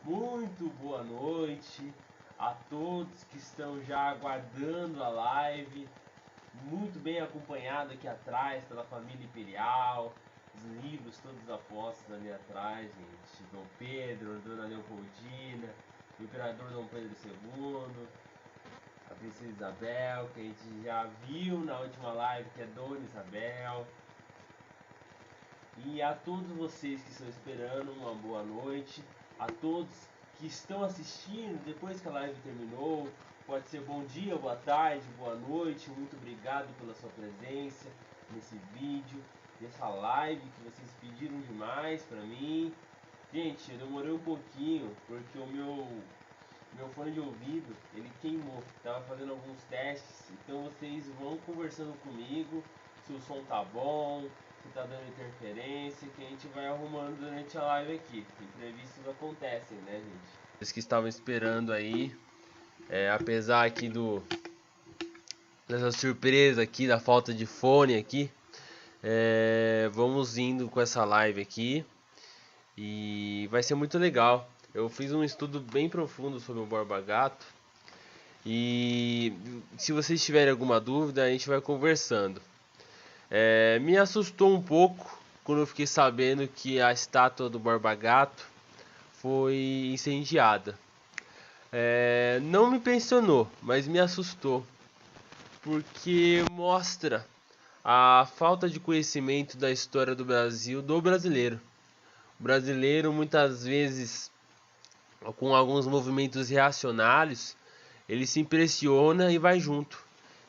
Muito boa noite a todos que estão já aguardando a live. Muito bem acompanhado aqui atrás pela família Imperial. Os livros todos apostos ali atrás, gente. Dom Pedro, Dona Leopoldina, o Imperador Dom Pedro II, a Princesa Isabel, que a gente já viu na última live, que é Dona Isabel. E a todos vocês que estão esperando, uma boa noite. A todos que estão assistindo depois que a live terminou, pode ser bom dia, boa tarde, boa noite. Muito obrigado pela sua presença nesse vídeo, nessa live que vocês pediram demais para mim. Gente, eu demorei um pouquinho porque o meu fone de ouvido ele queimou. Tava fazendo alguns testes, então vocês vão conversando comigo se o som tá bom, se tá dando interferência, que a gente vai arrumando durante a live aqui. Imprevistos acontecem, né, gente? Vocês que estavam esperando aí, apesar aqui dessa surpresa aqui, da falta de fone aqui, vamos indo com essa live aqui e vai ser muito legal. Eu fiz um estudo bem profundo sobre o Borba Gato e se vocês tiverem alguma dúvida a gente vai conversando. Me assustou um pouco quando eu fiquei sabendo que a estátua do Borba Gato foi incendiada. Não me impressionou, mas me assustou, porque mostra a falta de conhecimento da história do Brasil do brasileiro. O brasileiro muitas vezes, com alguns movimentos reacionários, ele se impressiona e vai junto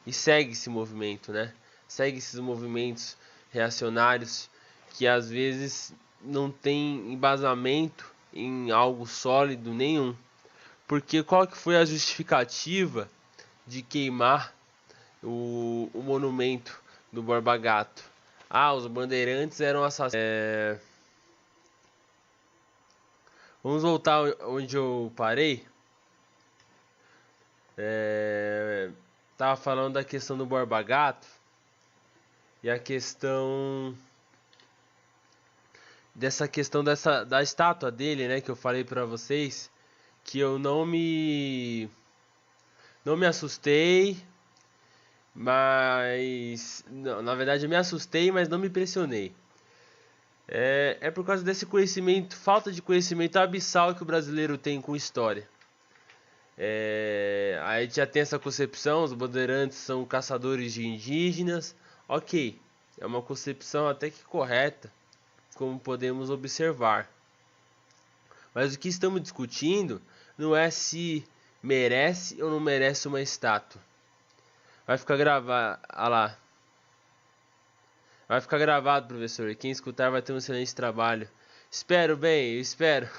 e segue esse movimento, né? Segue esses movimentos reacionários que às vezes não tem embasamento em algo sólido nenhum. Porque qual que foi a justificativa de queimar o monumento do Borba Gato? Os bandeirantes eram assassinados. Vamos voltar onde eu parei. Tava falando da questão do Borba Gato e a questão da estátua dele, né, que eu falei pra vocês, que eu não me assustei, mas não, na verdade eu me assustei, mas não me impressionei. É por causa desse conhecimento, falta de conhecimento abissal que o brasileiro tem com história. A gente já tem essa concepção, os bandeirantes são caçadores de indígenas. Ok, é uma concepção até que correta, como podemos observar. Mas o que estamos discutindo não é se merece ou não merece uma estátua. Vai ficar gravado, lá. Vai ficar gravado, professor, e quem escutar vai ter um excelente trabalho. Espero bem, eu espero.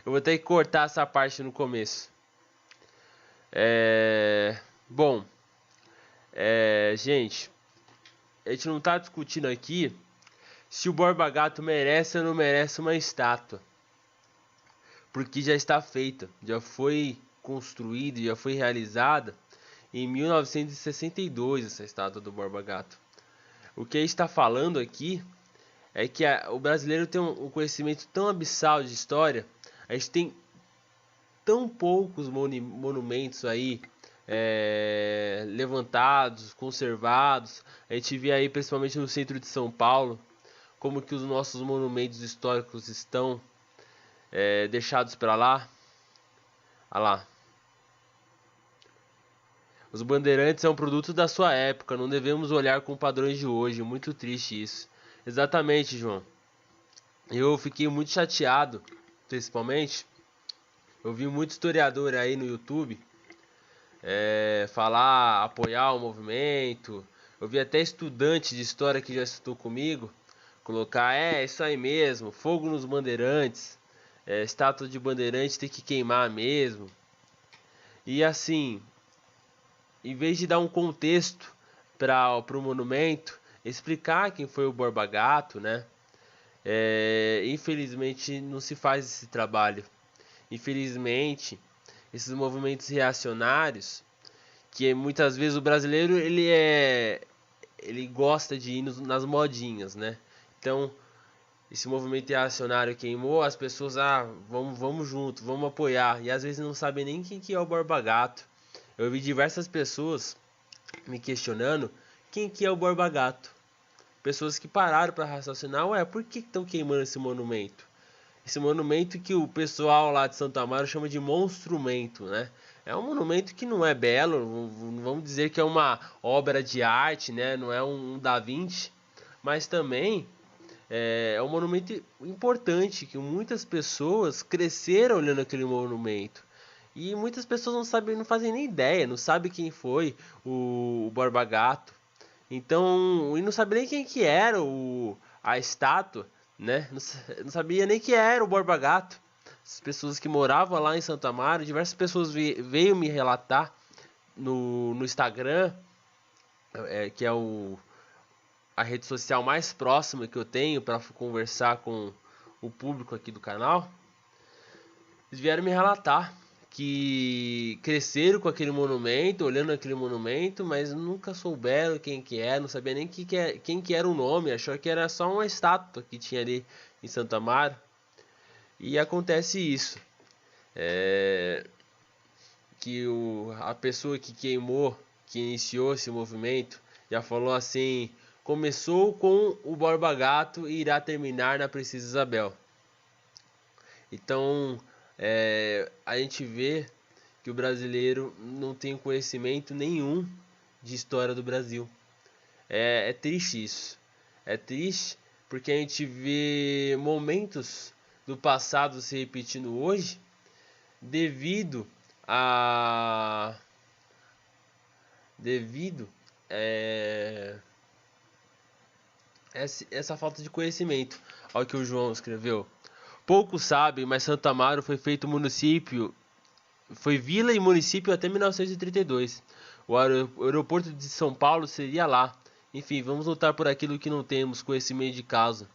Eu vou ter que cortar essa parte no começo. Bom, gente, a gente não está discutindo aqui se o Borba Gato merece ou não merece uma estátua, porque já está feita, já foi construída, já foi realizada em 1962 essa estátua do Borba Gato. O que a gente está falando aqui é que o brasileiro tem um conhecimento tão abissal de história, a gente tem tão poucos monumentos aí levantados, conservados. A gente vê aí principalmente no centro de São Paulo como que os nossos monumentos históricos estão deixados para lá. Olha lá. Os bandeirantes são um produto da sua época, não devemos olhar com padrões de hoje. Muito triste isso. Exatamente, João. Eu fiquei muito chateado, principalmente. Eu vi muito historiador aí no YouTube falar, apoiar o movimento. Eu vi até estudante de história que já estudou comigo colocar, isso aí mesmo, fogo nos bandeirantes, estátua de bandeirante tem que queimar mesmo. E assim, em vez de dar um contexto para o monumento, explicar quem foi o Borba Gato, né? Infelizmente não se faz esse trabalho. Infelizmente, esses movimentos reacionários, que muitas vezes o brasileiro ele gosta de ir nas modinhas, né? Então esse movimento reacionário queimou, as pessoas, vamos junto, vamos apoiar, e às vezes não sabem nem quem que é o Borba Gato. Eu vi diversas pessoas me questionando quem que é o Borba Gato. Pessoas que pararam para raciocinar, ué, por que estão queimando esse monumento? Esse monumento que o pessoal lá de Santo Amaro chama de monstrumento, né? É um monumento que não é belo, vamos dizer que é uma obra de arte, né? Não é um Da Vinci, mas também é um monumento importante, que muitas pessoas cresceram olhando aquele monumento. E muitas pessoas não sabem, não fazem nem ideia, não sabem quem foi o Borba Gato. Então, e não sabia nem quem que era a estátua, né? Não sabia nem que era o Borba Gato. As pessoas que moravam lá em Santo Amaro, diversas pessoas veio me relatar no Instagram, que é a rede social mais próxima que eu tenho para conversar com o público aqui do canal. Eles vieram me relatar que cresceram com aquele monumento, olhando aquele monumento, mas nunca souberam quem que é, não sabia nem quem que era o nome, achou que era só uma estátua que tinha ali em Santo Amaro. E acontece isso, que a pessoa que queimou, que iniciou esse movimento, já falou assim: começou com o Borba Gato e irá terminar na Princesa Isabel. Então, a gente vê que o brasileiro não tem conhecimento nenhum de história do Brasil. É triste isso. É triste porque a gente vê momentos do passado se repetindo hoje devido a essa falta de conhecimento. Olha o que o João escreveu. Poucos sabem, mas Santo Amaro foi feito município, foi vila e município até 1932. O aeroporto de São Paulo seria lá. Enfim, vamos lutar por aquilo que não temos conhecimento de causa.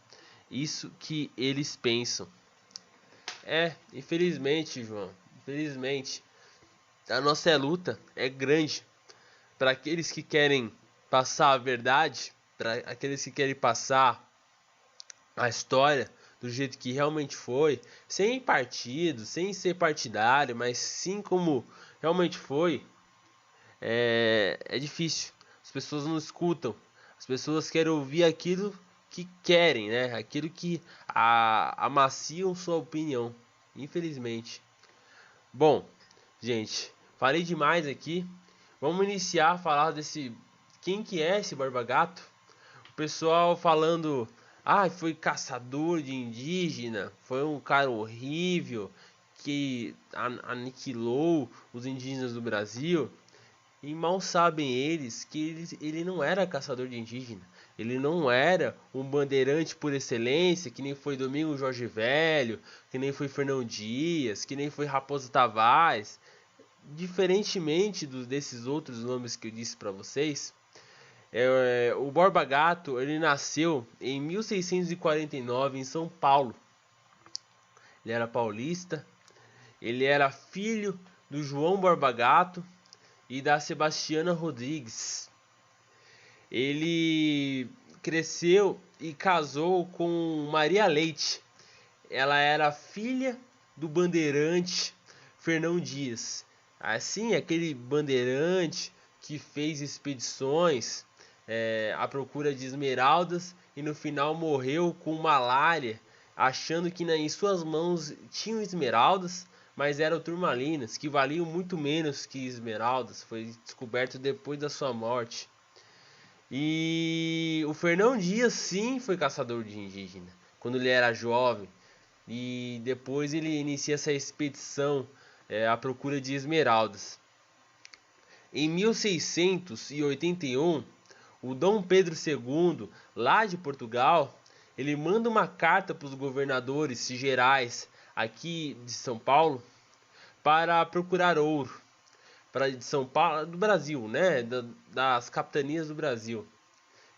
Isso que eles pensam. Infelizmente, João, infelizmente, a nossa luta é grande. Para aqueles que querem passar a verdade, para aqueles que querem passar a história do jeito que realmente foi, sem partido, sem ser partidário, mas sim como realmente foi, é difícil. As pessoas não escutam, as pessoas querem ouvir aquilo que querem, né? Aquilo que amaciam sua opinião, infelizmente. Bom, gente, falei demais aqui. Vamos iniciar a falar desse quem que é esse Borba Gato. O pessoal falando, foi caçador de indígena, foi um cara horrível que aniquilou os indígenas do Brasil. E mal sabem eles que ele não era caçador de indígena. Ele não era um bandeirante por excelência, que nem foi Domingos Jorge Velho, que nem foi Fernão Dias, que nem foi Raposo Tavares. Diferentemente desses outros nomes que eu disse para vocês, o Borba Gato ele nasceu em 1649 em São Paulo. Ele era paulista, ele era filho do João Borba Gato e da Sebastiana Rodrigues. Ele cresceu e casou com Maria Leite. Ela era filha do bandeirante Fernão Dias. Assim, aquele bandeirante que fez expedições à procura de esmeraldas e no final morreu com malária, achando que em suas mãos tinham esmeraldas, mas eram turmalinas, que valiam muito menos que esmeraldas. Foi descoberto depois da sua morte. E o Fernão Dias sim foi caçador de indígena, quando ele era jovem. E depois ele inicia essa expedição à procura de esmeraldas. Em 1681, o Dom Pedro II, lá de Portugal, ele manda uma carta para os governadores gerais aqui de São Paulo para procurar ouro, de São Paulo, do Brasil, né, das capitanias do Brasil.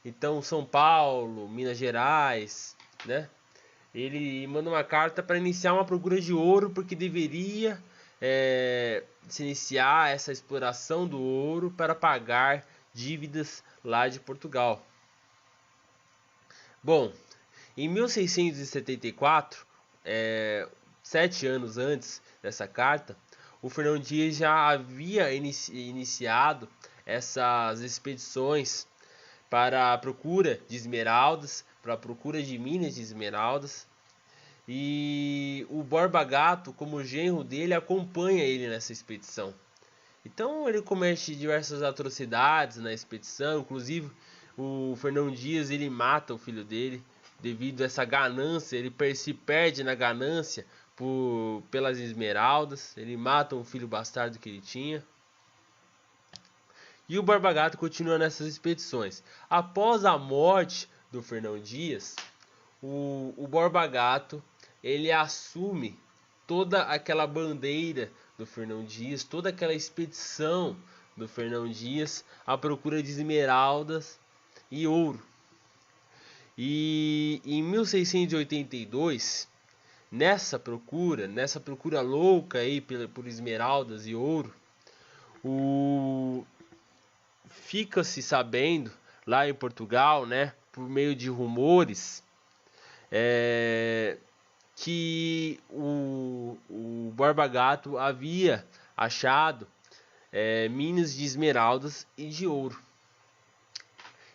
Então São Paulo, Minas Gerais, né? Ele manda uma carta para iniciar uma procura de ouro, porque deveria se iniciar essa exploração do ouro para pagar dívidas lá de Portugal. Bom, Em 1674, 7 anos antes dessa carta, o Fernão Dias já havia iniciado essas expedições para a procura de esmeraldas, para a procura de minas de esmeraldas. E o Borba Gato, como genro dele, acompanha ele nessa expedição. Então ele comete diversas atrocidades na expedição, inclusive o Fernão Dias ele mata o filho dele devido a essa ganância, ele se perde na ganância pelas esmeraldas, ele mata um filho bastardo que ele tinha. E o Borba Gato continua nessas expedições. Após a morte do Fernão Dias, o Borba Gato ele assume toda aquela bandeira do Fernão Dias, toda aquela expedição do Fernão Dias à procura de esmeraldas e ouro. E em 1682, nessa procura louca aí por esmeraldas e ouro, fica-se sabendo lá em Portugal, né, por meio de rumores, que o Borba Gato havia achado minas de esmeraldas e de ouro.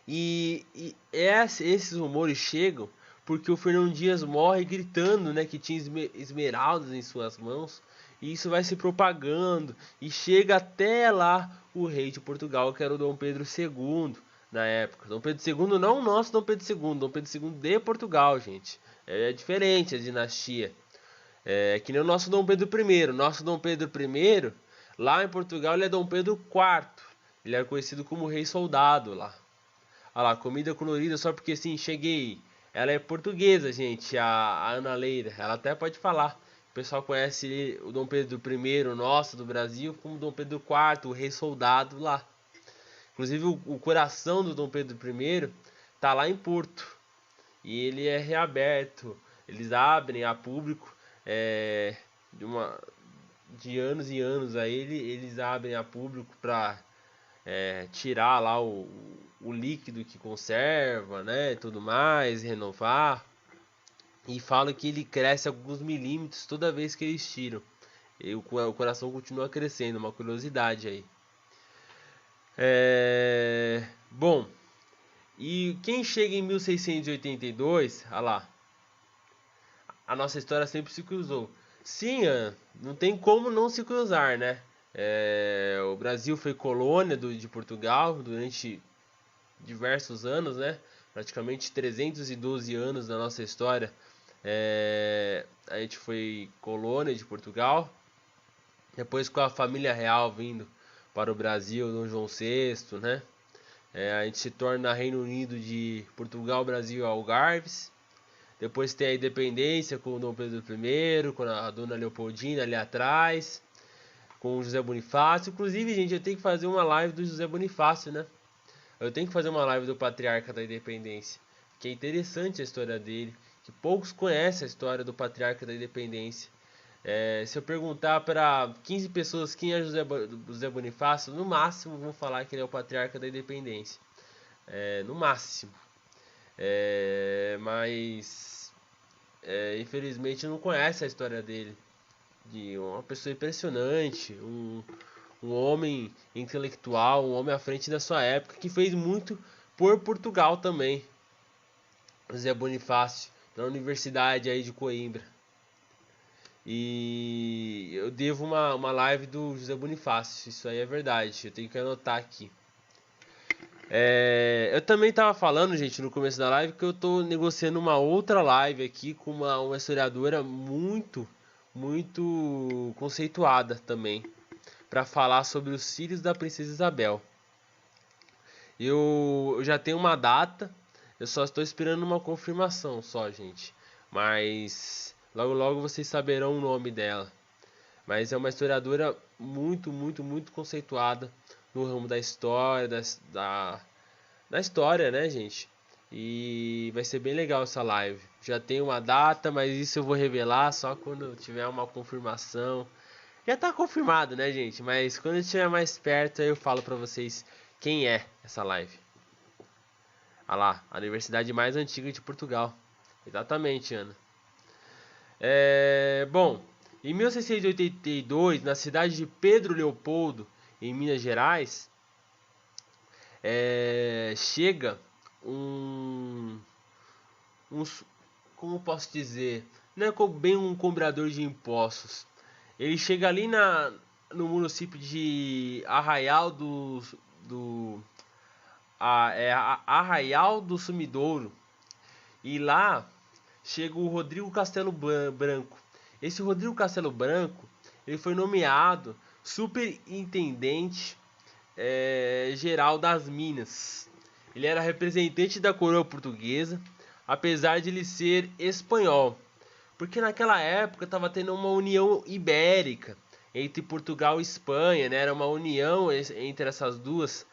E esses rumores chegam porque o Fernão Dias morre gritando, né, que tinha esmeraldas em suas mãos. E isso vai se propagando e chega até lá o rei de Portugal, que era o Dom Pedro II na época. Dom Pedro II, não o nosso Dom Pedro II, Dom Pedro II de Portugal, gente. É diferente a dinastia. É que nem o nosso Dom Pedro I. O nosso Dom Pedro I, lá em Portugal, ele é Dom Pedro IV. Ele é conhecido como Rei Soldado lá. Olha lá, comida colorida só porque sim, cheguei. Ela é portuguesa, gente, a Ana Leira. Ela até pode falar. O pessoal conhece o Dom Pedro I, nosso, do Brasil, como Dom Pedro IV, o Rei Soldado lá. Inclusive o coração do Dom Pedro I tá lá em Porto. E ele é reaberto. Eles abrem a público de anos e anos aí. Eles abrem a público para tirar lá o líquido que conserva, né, tudo mais, renovar. E falam que ele cresce alguns milímetros toda vez que eles tiram. E o coração continua crescendo, uma curiosidade aí. Bom, e quem chega em 1682, olha lá, a nossa história sempre se cruzou. Sim, não tem como não se cruzar, né? O Brasil foi colônia de Portugal durante diversos anos, né? Praticamente 312 anos da nossa história. A gente foi colônia de Portugal. Depois com a família real vindo para o Brasil, Dom João VI, né? A gente se torna Reino Unido de Portugal, Brasil e Algarves. Depois tem a independência com o Dom Pedro I, com a Dona Leopoldina ali atrás, com o José Bonifácio. Inclusive, gente, eu tenho que fazer uma live do José Bonifácio, né? Eu tenho que fazer uma live do Patriarca da Independência, que é interessante a história dele, que poucos conhecem a história do Patriarca da Independência. Se eu perguntar para 15 pessoas quem é José Bonifácio, no máximo vão falar que ele é o Patriarca da Independência. No máximo. Mas infelizmente não conhece a história dele. De uma pessoa impressionante, um homem intelectual, um homem à frente da sua época, que fez muito por Portugal também. José Bonifácio, na Universidade aí de Coimbra. E eu devo uma live do José Bonifácio, isso aí é verdade, eu tenho que anotar aqui. Eu também estava falando, gente, no começo da live, que eu estou negociando uma outra live aqui com uma historiadora muito conceituada também, para falar sobre os filhos da Princesa Isabel. Eu já tenho uma data, eu só estou esperando uma confirmação só, gente. Mas logo vocês saberão o nome dela. Mas é uma historiadora muito conceituada no ramo da história, da história, né, gente? E vai ser bem legal essa live. Já tem uma data, mas isso eu vou revelar só quando tiver uma confirmação. Já tá confirmado, né, gente? Mas quando eu estiver mais perto, aí eu falo pra vocês quem é essa live. Olha lá, a universidade mais antiga de Portugal. Exatamente, Ana. Bom, em 1682, na cidade de Pedro Leopoldo, em Minas Gerais, chega um, como posso dizer, não é bem um cobrador de impostos. Ele chega ali no município de Arraial do Sumidouro, e lá chega o Rodrigo Castelo Branco. Esse Rodrigo Castelo Branco, ele foi nomeado superintendente geral das Minas. Ele era representante da coroa portuguesa, apesar de ele ser espanhol, porque naquela época estava tendo uma união ibérica entre Portugal e Espanha, né? Era uma união entre essas duas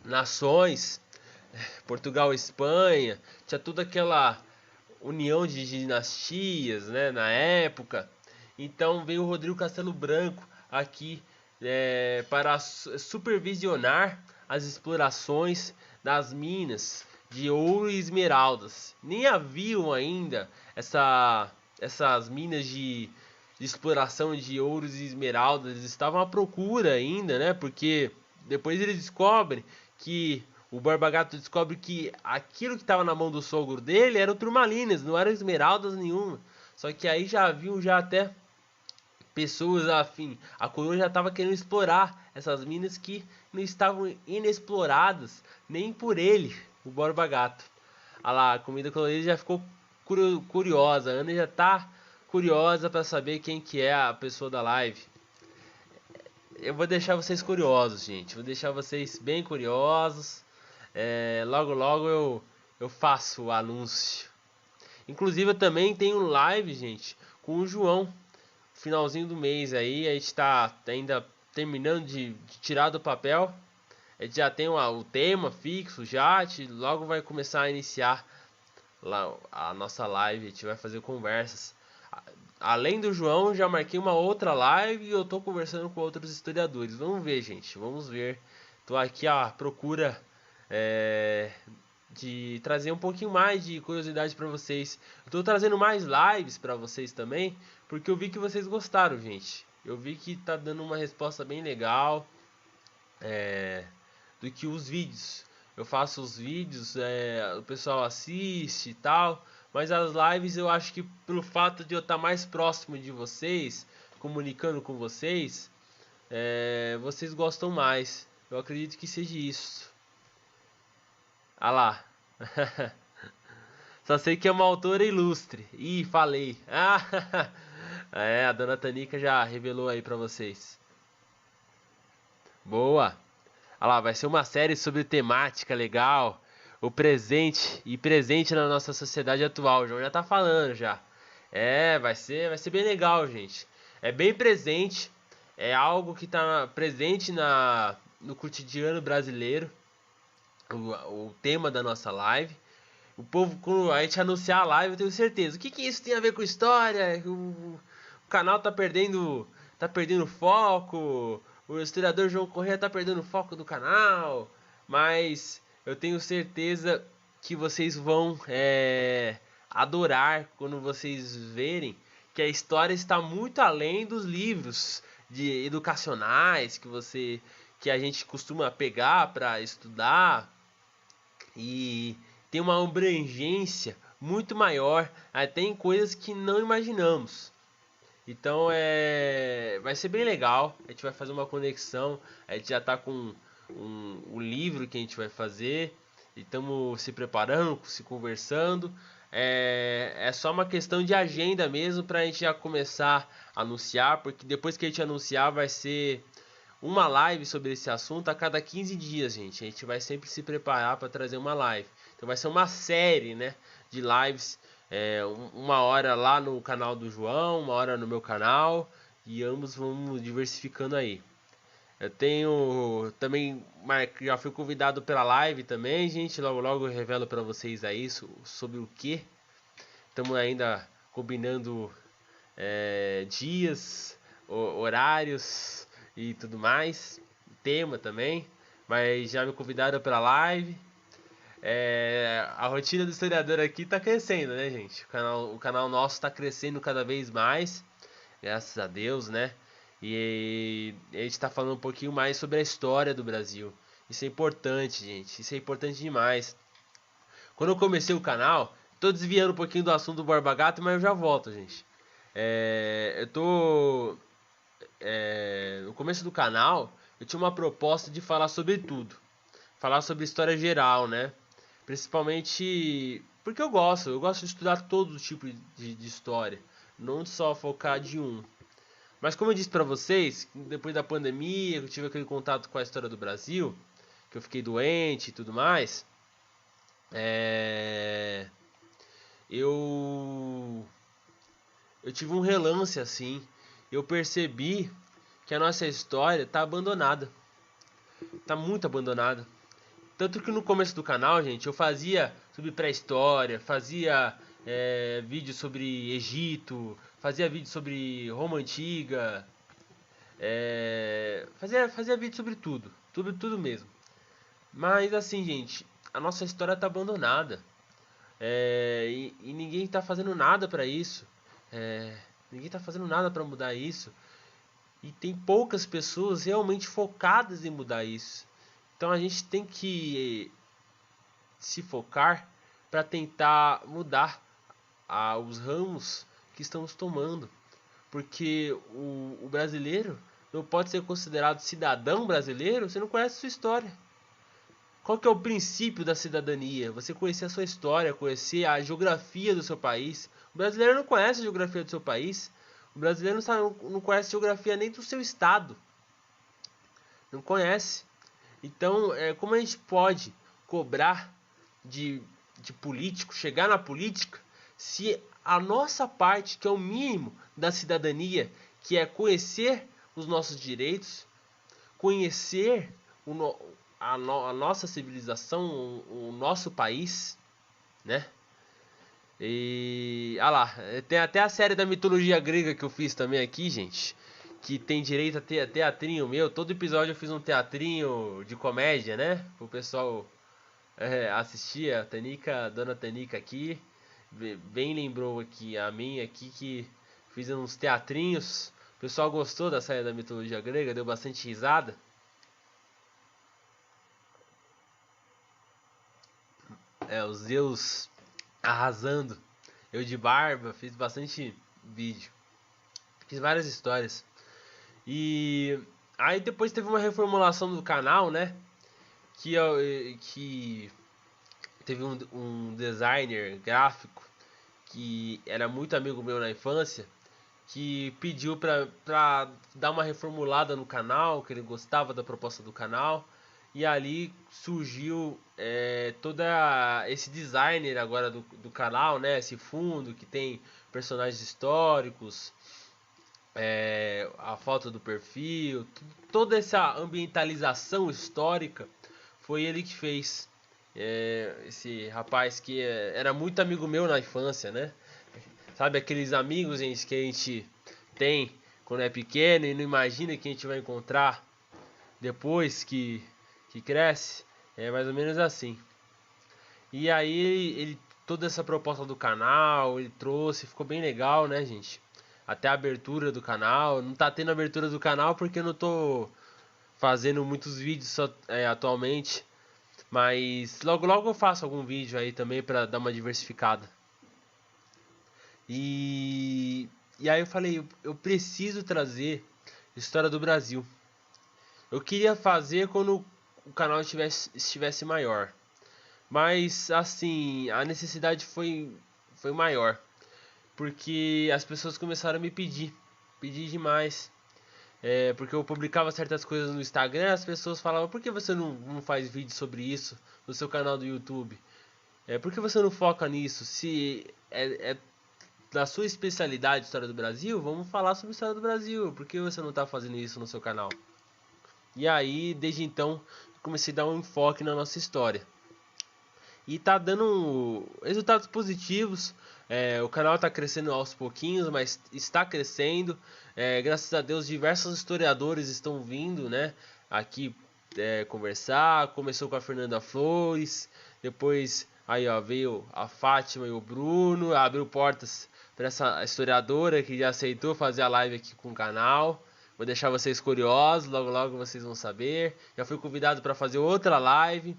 nações, Portugal e Espanha. Tinha toda aquela união de dinastias, né, na época. Então veio o Rodrigo Castelo Branco aqui para supervisionar as explorações das minas de ouro e esmeraldas. Nem haviam ainda essas minas de exploração de ouros e esmeraldas. Eles estavam à procura ainda, né? Porque depois eles descobrem que o Borba Gato descobre que aquilo que estava na mão do sogro dele eram turmalinas, não eram esmeraldas nenhuma. Só que aí já haviam já até pessoas afim. A coroa já estava querendo explorar essas minas que não estavam inexploradas nem por ele, o Borba Gato. Olha lá, a comida colorida já ficou curiosa. A Ana já está curiosa para saber quem que é a pessoa da live. Eu vou deixar vocês curiosos, gente. Vou deixar vocês bem curiosos. Logo logo eu faço o anúncio. Inclusive eu também tenho live, gente, com o João. Finalzinho do mês aí, a gente está ainda terminando de tirar do papel. A gente já tem o tema fixo já, a gente logo vai começar a iniciar lá a nossa live, a gente vai fazer conversas. Além do João, já marquei uma outra live e eu tô conversando com outros historiadores. Vamos ver, gente, vamos ver. Tô aqui à procura de trazer um pouquinho mais de curiosidade para vocês. Eu tô trazendo mais lives para vocês também, porque eu vi que vocês gostaram, gente. Eu vi que tá dando uma resposta bem legal do que os vídeos. Eu faço os vídeos, o pessoal assiste e tal, mas as lives eu acho que pelo fato de eu estar mais próximo de vocês, comunicando com vocês, vocês gostam mais. Eu acredito que seja isso. Ah lá. Só sei que é uma autora ilustre. Ih, falei. A dona Tanica já revelou aí pra vocês. Boa. Olha lá, vai ser uma série sobre temática legal. O presente e presente na nossa sociedade atual. O João já tá falando já. Vai ser bem legal, gente. É bem presente. É algo que tá presente no cotidiano brasileiro. O tema da nossa live. O povo, quando a gente anunciar a live, eu tenho certeza. O que isso tem a ver com história? O canal tá perdendo foco. O historiador João Correia tá perdendo o foco do canal. Mas eu tenho certeza que vocês vão adorar quando vocês verem que a história está muito além dos livros educacionais que a gente costuma pegar para estudar, e tem uma abrangência muito maior, até em coisas que não imaginamos. Então vai ser bem legal. A gente vai fazer uma conexão. A gente já está com o livro que a gente vai fazer. E estamos se preparando, se conversando. É só uma questão de agenda mesmo para a gente já começar a anunciar. Porque depois que a gente anunciar vai ser uma live sobre esse assunto a cada 15 dias, gente. A gente vai sempre se preparar para trazer uma live. Então vai ser uma série, né, de lives. Uma hora lá no canal do João, uma hora no meu canal. E ambos vamos diversificando aí. Eu tenho também, já fui convidado pela live também, gente. Logo logo eu revelo para vocês aí sobre o que. Estamos ainda combinando dias, horários e tudo mais, tema também, mas já me convidaram para live. A rotina do historiador aqui tá crescendo, né, gente? O canal nosso tá crescendo cada vez mais, graças a Deus, né? E a gente tá falando um pouquinho mais sobre a história do Brasil. Isso é importante, gente. Isso é importante demais. Quando eu comecei o canal, tô desviando um pouquinho do assunto do Borba Gato, mas eu já volto, gente. Eu tô... no começo do canal, eu tinha uma proposta de falar sobre tudo. Falar sobre história geral, né? Principalmente porque eu gosto de estudar todo tipo de história, não só focar de um. Mas como eu disse pra vocês, depois da pandemia, que eu tive aquele contato com a história do Brasil, que eu fiquei doente e tudo mais, eu tive um relance assim, eu percebi que a nossa história tá abandonada, tá muito abandonada. Tanto que no começo do canal, gente, eu fazia sobre pré-história, fazia vídeo sobre Egito, fazia vídeo sobre Roma Antiga, fazia vídeo sobre tudo, tudo mesmo. Mas assim, gente, a nossa história tá abandonada. E ninguém tá fazendo nada pra isso. Ninguém tá fazendo nada pra mudar isso. E tem poucas pessoas realmente focadas em mudar isso. Então a gente tem que se focar para tentar mudar os ramos que estamos tomando. Porque o brasileiro não pode ser considerado cidadão brasileiro se não conhece a sua história. Qual que é o princípio da cidadania? Você conhecer a sua história, conhecer a geografia do seu país. O brasileiro não conhece a geografia do seu país. O brasileiro não conhece a geografia nem do seu estado. Não conhece. Então, como a gente pode cobrar de político, chegar na política, se a nossa parte, que é o mínimo da cidadania, que é conhecer os nossos direitos, conhecer a nossa civilização, o nosso país, né? E lá, tem até a série da mitologia grega que eu fiz também aqui, gente, que tem direito a ter teatrinho meu. Todo episódio eu fiz um teatrinho de comédia, né? O pessoal assistir. A dona Tanica aqui bem lembrou aqui a mim aqui que fiz uns teatrinhos. O pessoal gostou da série da mitologia grega, deu bastante risada. Os Zeus arrasando. Eu de barba, fiz bastante vídeo. Fiz várias histórias. E aí depois teve uma reformulação do canal, né? Que teve um designer gráfico que era muito amigo meu na infância, que pediu pra dar uma reformulada no canal, que ele gostava da proposta do canal. E ali surgiu todo esse designer agora do canal, né? Esse fundo que tem personagens históricos, a foto do perfil, toda essa ambientalização histórica foi ele que fez. Esse rapaz que era muito amigo meu na infância, né? Sabe aqueles amigos, gente, que a gente tem quando é pequeno e não imagina que a gente vai encontrar depois que cresce? É mais ou menos assim. E aí ele toda essa proposta do canal, ele trouxe, ficou bem legal, né, gente? Até a abertura do canal. Não tá tendo abertura do canal porque eu não tô fazendo muitos vídeos atualmente. Mas logo logo eu faço algum vídeo aí também pra dar uma diversificada. E aí eu falei, eu preciso trazer história do Brasil. Eu queria fazer quando o canal estivesse maior. Mas assim, a necessidade foi maior. Porque as pessoas começaram a me pedir demais. Porque eu publicava certas coisas no Instagram, as pessoas falavam, por que você não faz vídeo sobre isso no seu canal do YouTube? Por que você não foca nisso? Se é da sua especialidade História do Brasil, vamos falar sobre História do Brasil. Por que você não está fazendo isso no seu canal? E aí, desde então, comecei a dar um enfoque na nossa história. E tá dando resultados positivos. O canal está crescendo aos pouquinhos, mas está crescendo. Graças a Deus, diversos historiadores estão vindo, né, aqui conversar. Começou com a Fernanda Flores, Depois, aí ó, veio a Fátima e o Bruno, abriu portas para essa historiadora que já aceitou fazer a live aqui com o canal. Vou deixar vocês curiosos, logo logo vocês vão saber. Já fui convidado para fazer outra live.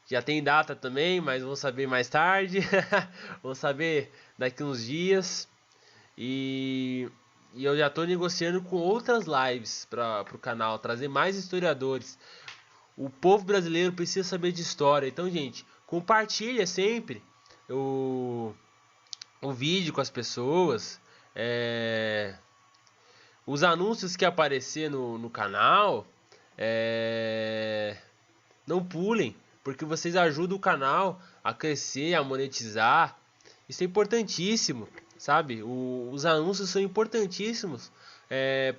Já tem data também, mas vou saber mais tarde. Vou saber daqui uns dias. E eu já estou negociando com outras lives para o canal, trazer mais historiadores. O povo brasileiro precisa saber de história. Então, gente, compartilha sempre o vídeo com as pessoas. Os anúncios que aparecer no canal, não pulem, porque vocês ajudam o canal a crescer, a monetizar. Isso é importantíssimo, sabe? Os anúncios são importantíssimos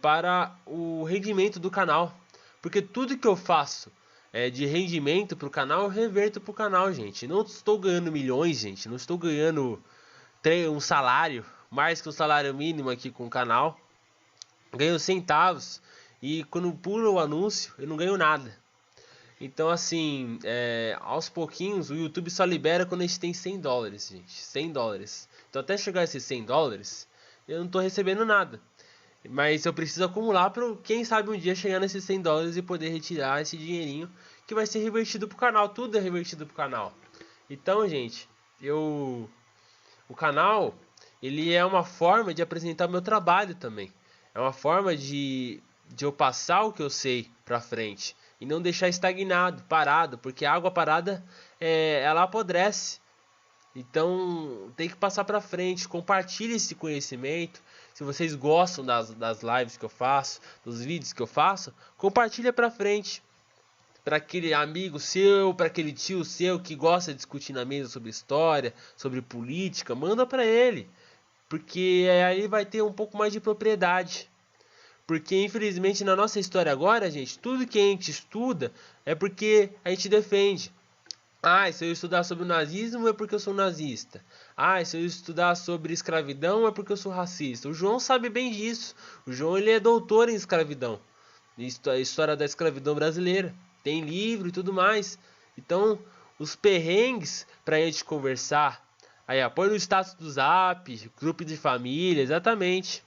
para o rendimento do canal. Porque tudo que eu faço de rendimento para o canal, eu reverto para o canal, gente. Não estou ganhando milhões, gente. Não estou ganhando um salário, mais que um salário mínimo aqui com o canal. Ganho centavos. E quando pulo o anúncio, eu não ganho nada. Então, assim, aos pouquinhos, o YouTube só libera quando a gente tem 100 dólares, gente. 100 dólares. Então, até chegar a esses 100 dólares, eu não estou recebendo nada. Mas eu preciso acumular para, quem sabe, um dia chegar nesses 100 dólares e poder retirar esse dinheirinho que vai ser revertido para o canal. Tudo é revertido para o canal. Então, gente, o canal, ele é uma forma de apresentar meu trabalho também. É uma forma de eu passar o que eu sei para frente. E não deixar estagnado, parado, porque a água parada, ela apodrece. Então tem que passar para frente, compartilhe esse conhecimento. Se vocês gostam das lives que eu faço, dos vídeos que eu faço, compartilha para frente. Para aquele amigo seu, para aquele tio seu que gosta de discutir na mesa sobre história, sobre política, manda para ele. Porque aí vai ter um pouco mais de propriedade. Porque infelizmente na nossa história agora, gente, tudo que a gente estuda é porque a gente defende. Se eu estudar sobre o nazismo é porque eu sou nazista. Se eu estudar sobre escravidão é porque eu sou racista. O João sabe bem disso. O João, ele é doutor em escravidão. História da escravidão brasileira. Tem livro e tudo mais. Então, os perrengues pra gente conversar. Aí, põe no status do Zap, grupo de família, exatamente.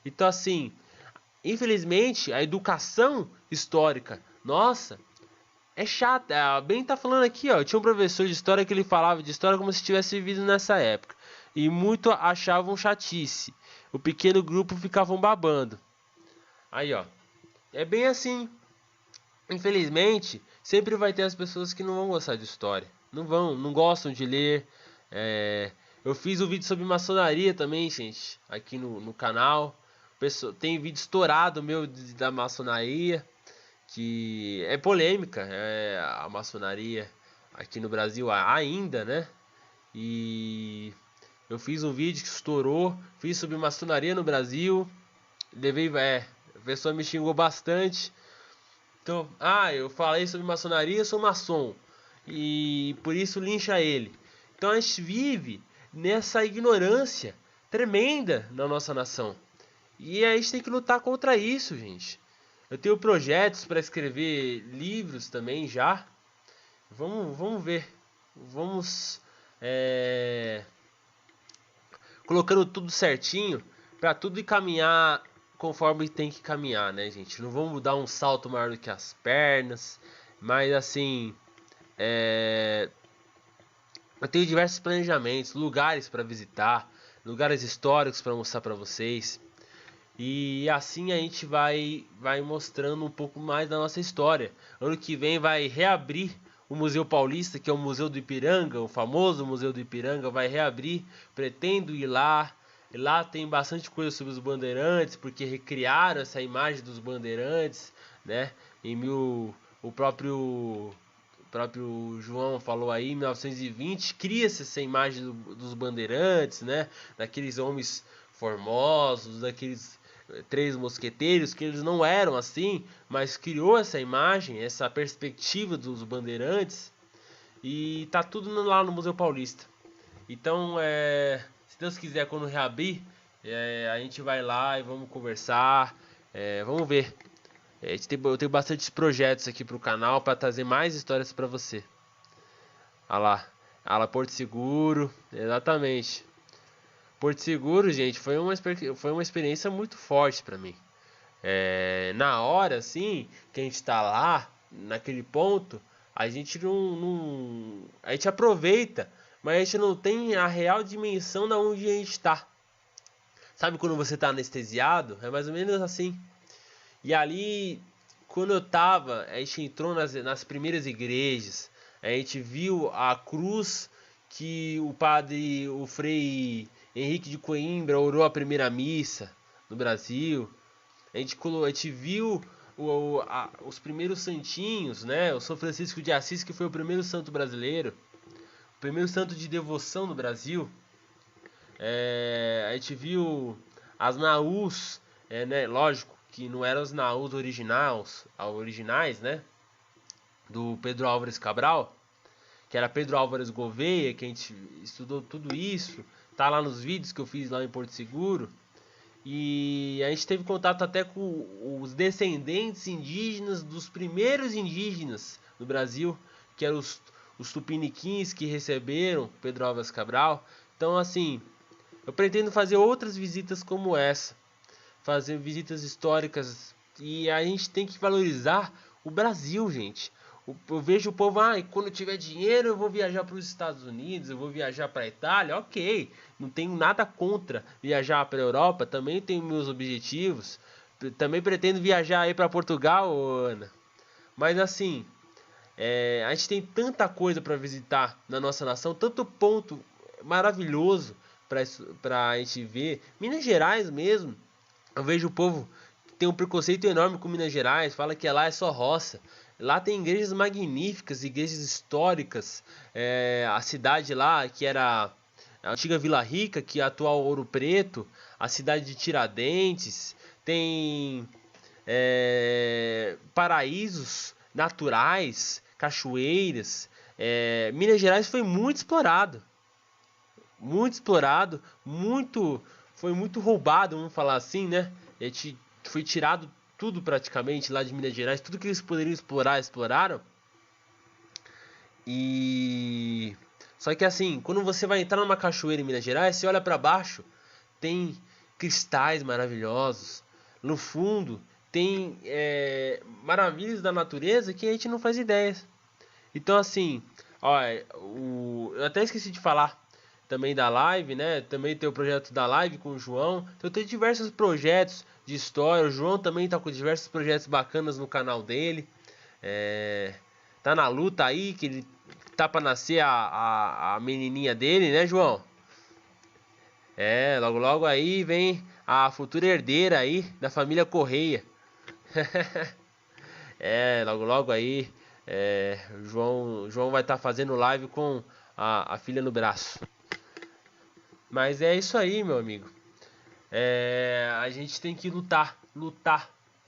Então, assim, infelizmente, a educação histórica, nossa, é chata. A Ben tá falando aqui, ó. Tinha um professor de história que ele falava de história como se tivesse vivido nessa época. E muito achavam chatice. O pequeno grupo ficavam babando. Aí, ó. É bem assim. Infelizmente, sempre vai ter as pessoas que não vão gostar de história. Não gostam de ler. Eu fiz um vídeo sobre maçonaria também, gente. Aqui no canal. Tem vídeo estourado meu da maçonaria. Que é polêmica, a maçonaria aqui no Brasil ainda, né? E eu fiz um vídeo que estourou, fiz sobre maçonaria no Brasil, a pessoa me xingou bastante. Então, eu falei sobre maçonaria, eu sou maçom e por isso lincha ele. Então a gente vive nessa ignorância tremenda na nossa nação e a gente tem que lutar contra isso, gente. Eu tenho projetos para escrever livros também já. Vamos ver. Vamos colocando tudo certinho para tudo caminhar conforme tem que caminhar, né, gente? Não vamos dar um salto maior do que as pernas, mas assim, eu tenho diversos planejamentos, lugares para visitar, lugares históricos para mostrar para vocês. E assim a gente vai mostrando um pouco mais da nossa história. Ano que vem vai reabrir o Museu Paulista, que é o Museu do Ipiranga, o famoso Museu do Ipiranga, vai reabrir. Pretendo ir lá. E lá tem bastante coisa sobre os bandeirantes, porque recriaram essa imagem dos bandeirantes, né? O próprio João falou aí, em 1920, cria-se essa imagem dos bandeirantes, né? Daqueles homens formosos, daqueles 3 mosqueteiros, que eles não eram assim, mas criou essa imagem, essa perspectiva dos bandeirantes, e tá tudo lá no Museu Paulista. Então, se Deus quiser, quando reabrir, a gente vai lá e vamos conversar, vamos ver. Eu tenho bastante projetos aqui pro canal para trazer mais histórias para você. Olha lá, Porto Seguro, exatamente. Porto Seguro, gente, foi uma experiência muito forte pra mim. Na hora, assim, que a gente tá lá, naquele ponto, a gente a gente aproveita, mas a gente não tem a real dimensão da onde a gente tá. Sabe quando você tá anestesiado? É mais ou menos assim. E ali, quando eu tava, a gente entrou nas primeiras igrejas, a gente viu a cruz que o Frei Henrique de Coimbra orou a primeira missa no Brasil. A gente viu os primeiros santinhos, né? O São Francisco de Assis, que foi o primeiro santo brasileiro, o primeiro santo de devoção no Brasil. A gente viu as naús, né? Lógico que não eram os naús originais, né? Do Pedro Álvares Cabral, que era Pedro Álvares Gouveia, que a gente estudou tudo isso. Tá lá nos vídeos que eu fiz lá em Porto Seguro. E a gente teve contato até com os descendentes indígenas dos primeiros indígenas do Brasil, que eram os tupiniquins que receberam Pedro Álvares Cabral. Então, assim, eu pretendo fazer outras visitas como essa, fazer visitas históricas, e a gente tem que valorizar o Brasil, gente. Eu vejo o povo, quando eu tiver dinheiro eu vou viajar para os Estados Unidos, eu vou viajar para a Itália, ok, não tenho nada contra viajar para a Europa, também tenho meus objetivos, também pretendo viajar aí para Portugal, Ana. Mas assim, a gente tem tanta coisa para visitar na nossa nação, tanto ponto maravilhoso para a gente ver. Minas Gerais mesmo, eu vejo o povo que tem um preconceito enorme com Minas Gerais, fala que lá é só roça. Lá tem igrejas magníficas, igrejas históricas. A cidade lá, que era a antiga Vila Rica, que é a atual Ouro Preto, a cidade de Tiradentes, tem paraísos naturais, cachoeiras. Minas Gerais foi muito explorado, foi muito roubado, vamos falar assim, né? Foi tirado tudo praticamente lá de Minas Gerais, tudo que eles poderiam explorar, exploraram. E só que assim, quando você vai entrar numa cachoeira em Minas Gerais, você olha para baixo, tem cristais maravilhosos. No fundo, tem maravilhas da natureza que a gente não faz ideia. Então assim, eu até esqueci de falar também da live, né? Também tem o projeto da live com o João. Então tem diversos projetos de história. O João também tá com diversos projetos bacanas no canal dele. Tá na luta aí, que ele tá pra nascer a menininha dele, né, João? Logo logo aí vem a futura herdeira aí da família Correia. Logo logo aí o João vai estar fazendo live com a filha no braço. Mas é isso aí, meu amigo. A gente tem que lutar.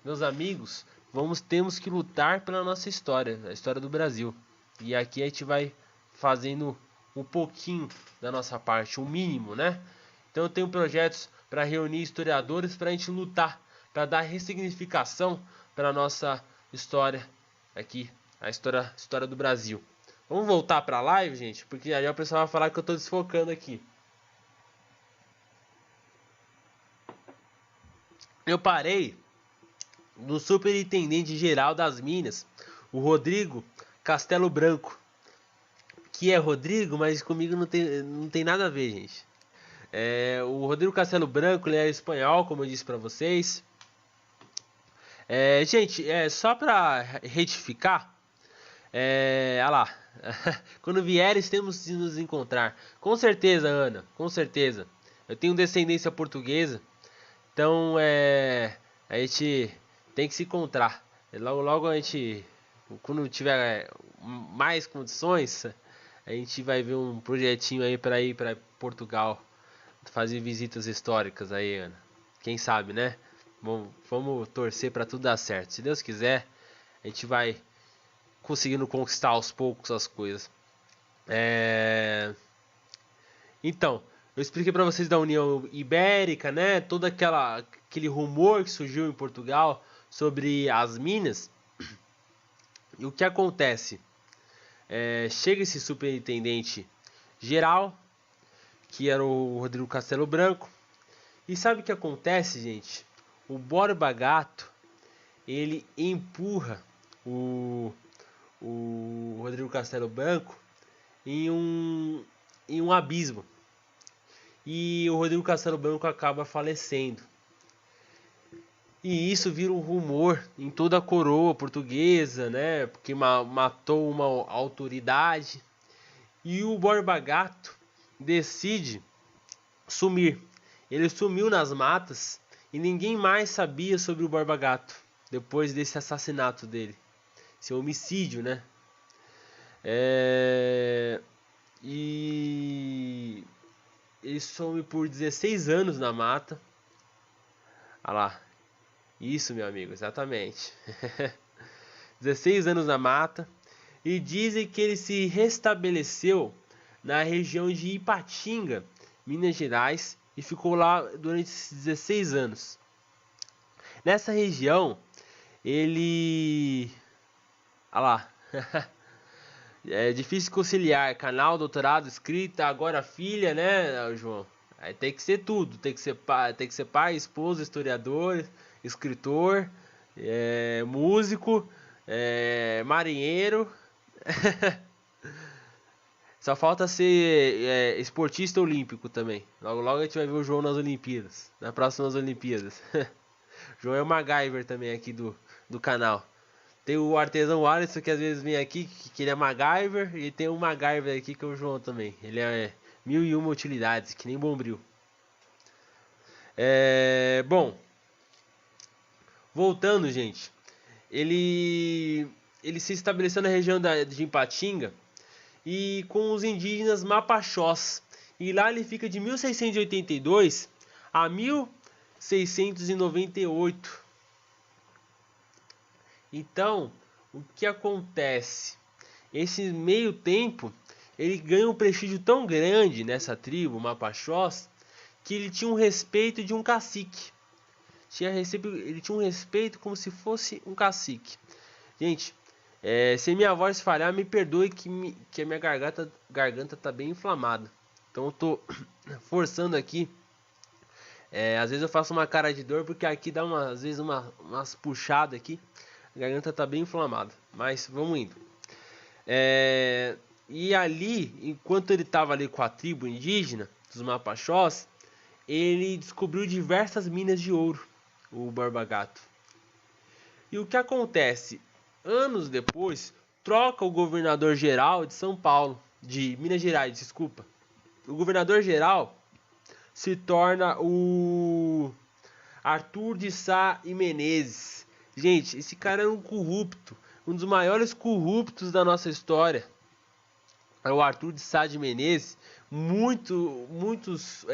Meus amigos, temos que lutar pela nossa história, a história do Brasil. E aqui a gente vai fazendo um pouquinho da nossa parte, o mínimo, né? Então eu tenho projetos para reunir historiadores para a gente lutar, para dar ressignificação para a nossa história aqui, a história do Brasil. Vamos voltar para a live, gente, porque aí o pessoal vai falar que eu estou desfocando aqui. Eu parei no superintendente geral das Minas, o Rodrigo Castelo Branco. Que é Rodrigo, mas comigo não tem nada a ver, gente. O Rodrigo Castelo Branco, ele é espanhol, como eu disse pra vocês. Gente, só pra retificar, olha lá. Quando vieres, temos de nos encontrar. Com certeza, Ana, com certeza. Eu tenho descendência portuguesa. Então, a gente tem que se encontrar. Logo, logo a gente, quando tiver mais condições, a gente vai ver um projetinho aí para ir para Portugal, fazer visitas históricas aí, Ana. Quem sabe, né? Vamos torcer para tudo dar certo. Se Deus quiser, a gente vai conseguindo conquistar aos poucos as coisas. Então, eu expliquei para vocês da União Ibérica, né? Todo aquele rumor que surgiu em Portugal sobre as minas. E o que acontece? chega esse superintendente geral, que era o Rodrigo Castelo Branco. E sabe o que acontece, gente? O Borba Gato, ele empurra o Rodrigo Castelo Branco em um abismo. E o Rodrigo Castelo Branco acaba falecendo. E isso vira um rumor em toda a coroa portuguesa, né? Porque matou uma autoridade. E o Borba Gato decide sumir. Ele sumiu nas matas e ninguém mais sabia sobre o Borba Gato depois desse assassinato dele. Esse homicídio, né? E ele some por 16 anos na mata. Olha lá. Isso, meu amigo, exatamente. 16 anos na mata. E dizem que ele se restabeleceu na região de Ipatinga, Minas Gerais, e ficou lá durante esses 16 anos. Nessa região, ele... Olha lá. É difícil conciliar canal, doutorado, escrita, agora filha, né, João? Aí tem que ser tudo, tem que ser pai, esposo, historiador, escritor, músico, marinheiro. Só falta ser esportista olímpico também. Logo logo a gente vai ver o João nas Olimpíadas, nas próximas Olimpíadas. João é o MacGyver também aqui do canal. Tem o artesão Alisson que às vezes vem aqui, que ele é MacGyver, e tem o MacGyver aqui que é o João também. Ele é 1001 utilidades, que nem Bombril. Bom, voltando, gente, ele se estabeleceu na região de Ipatinga e com os indígenas Mapaxós. E lá ele fica de 1682 a 1698. Então, o que acontece? Esse meio tempo, ele ganha um prestígio tão grande nessa tribo, Mapaxós, que ele tinha um respeito de um cacique. Ele tinha um respeito como se fosse um cacique. Gente, se minha voz falhar, me perdoe que a minha garganta tá bem inflamada. Então eu tô forçando aqui. Às vezes eu faço uma cara de dor, porque aqui dá às vezes umas puxadas aqui. A garganta tá bem inflamada, mas vamos indo. E ali, enquanto ele estava ali com a tribo indígena dos Mapaxós, ele descobriu diversas minas de ouro, o Borba Gato. E o que acontece? Anos depois, troca o governador geral de São Paulo, de Minas Gerais, desculpa. O governador geral se torna o Arthur de Sá e Menezes. Gente, esse cara era um corrupto, um dos maiores corruptos da nossa história. É o Arthur de Sá de Menezes. Muitos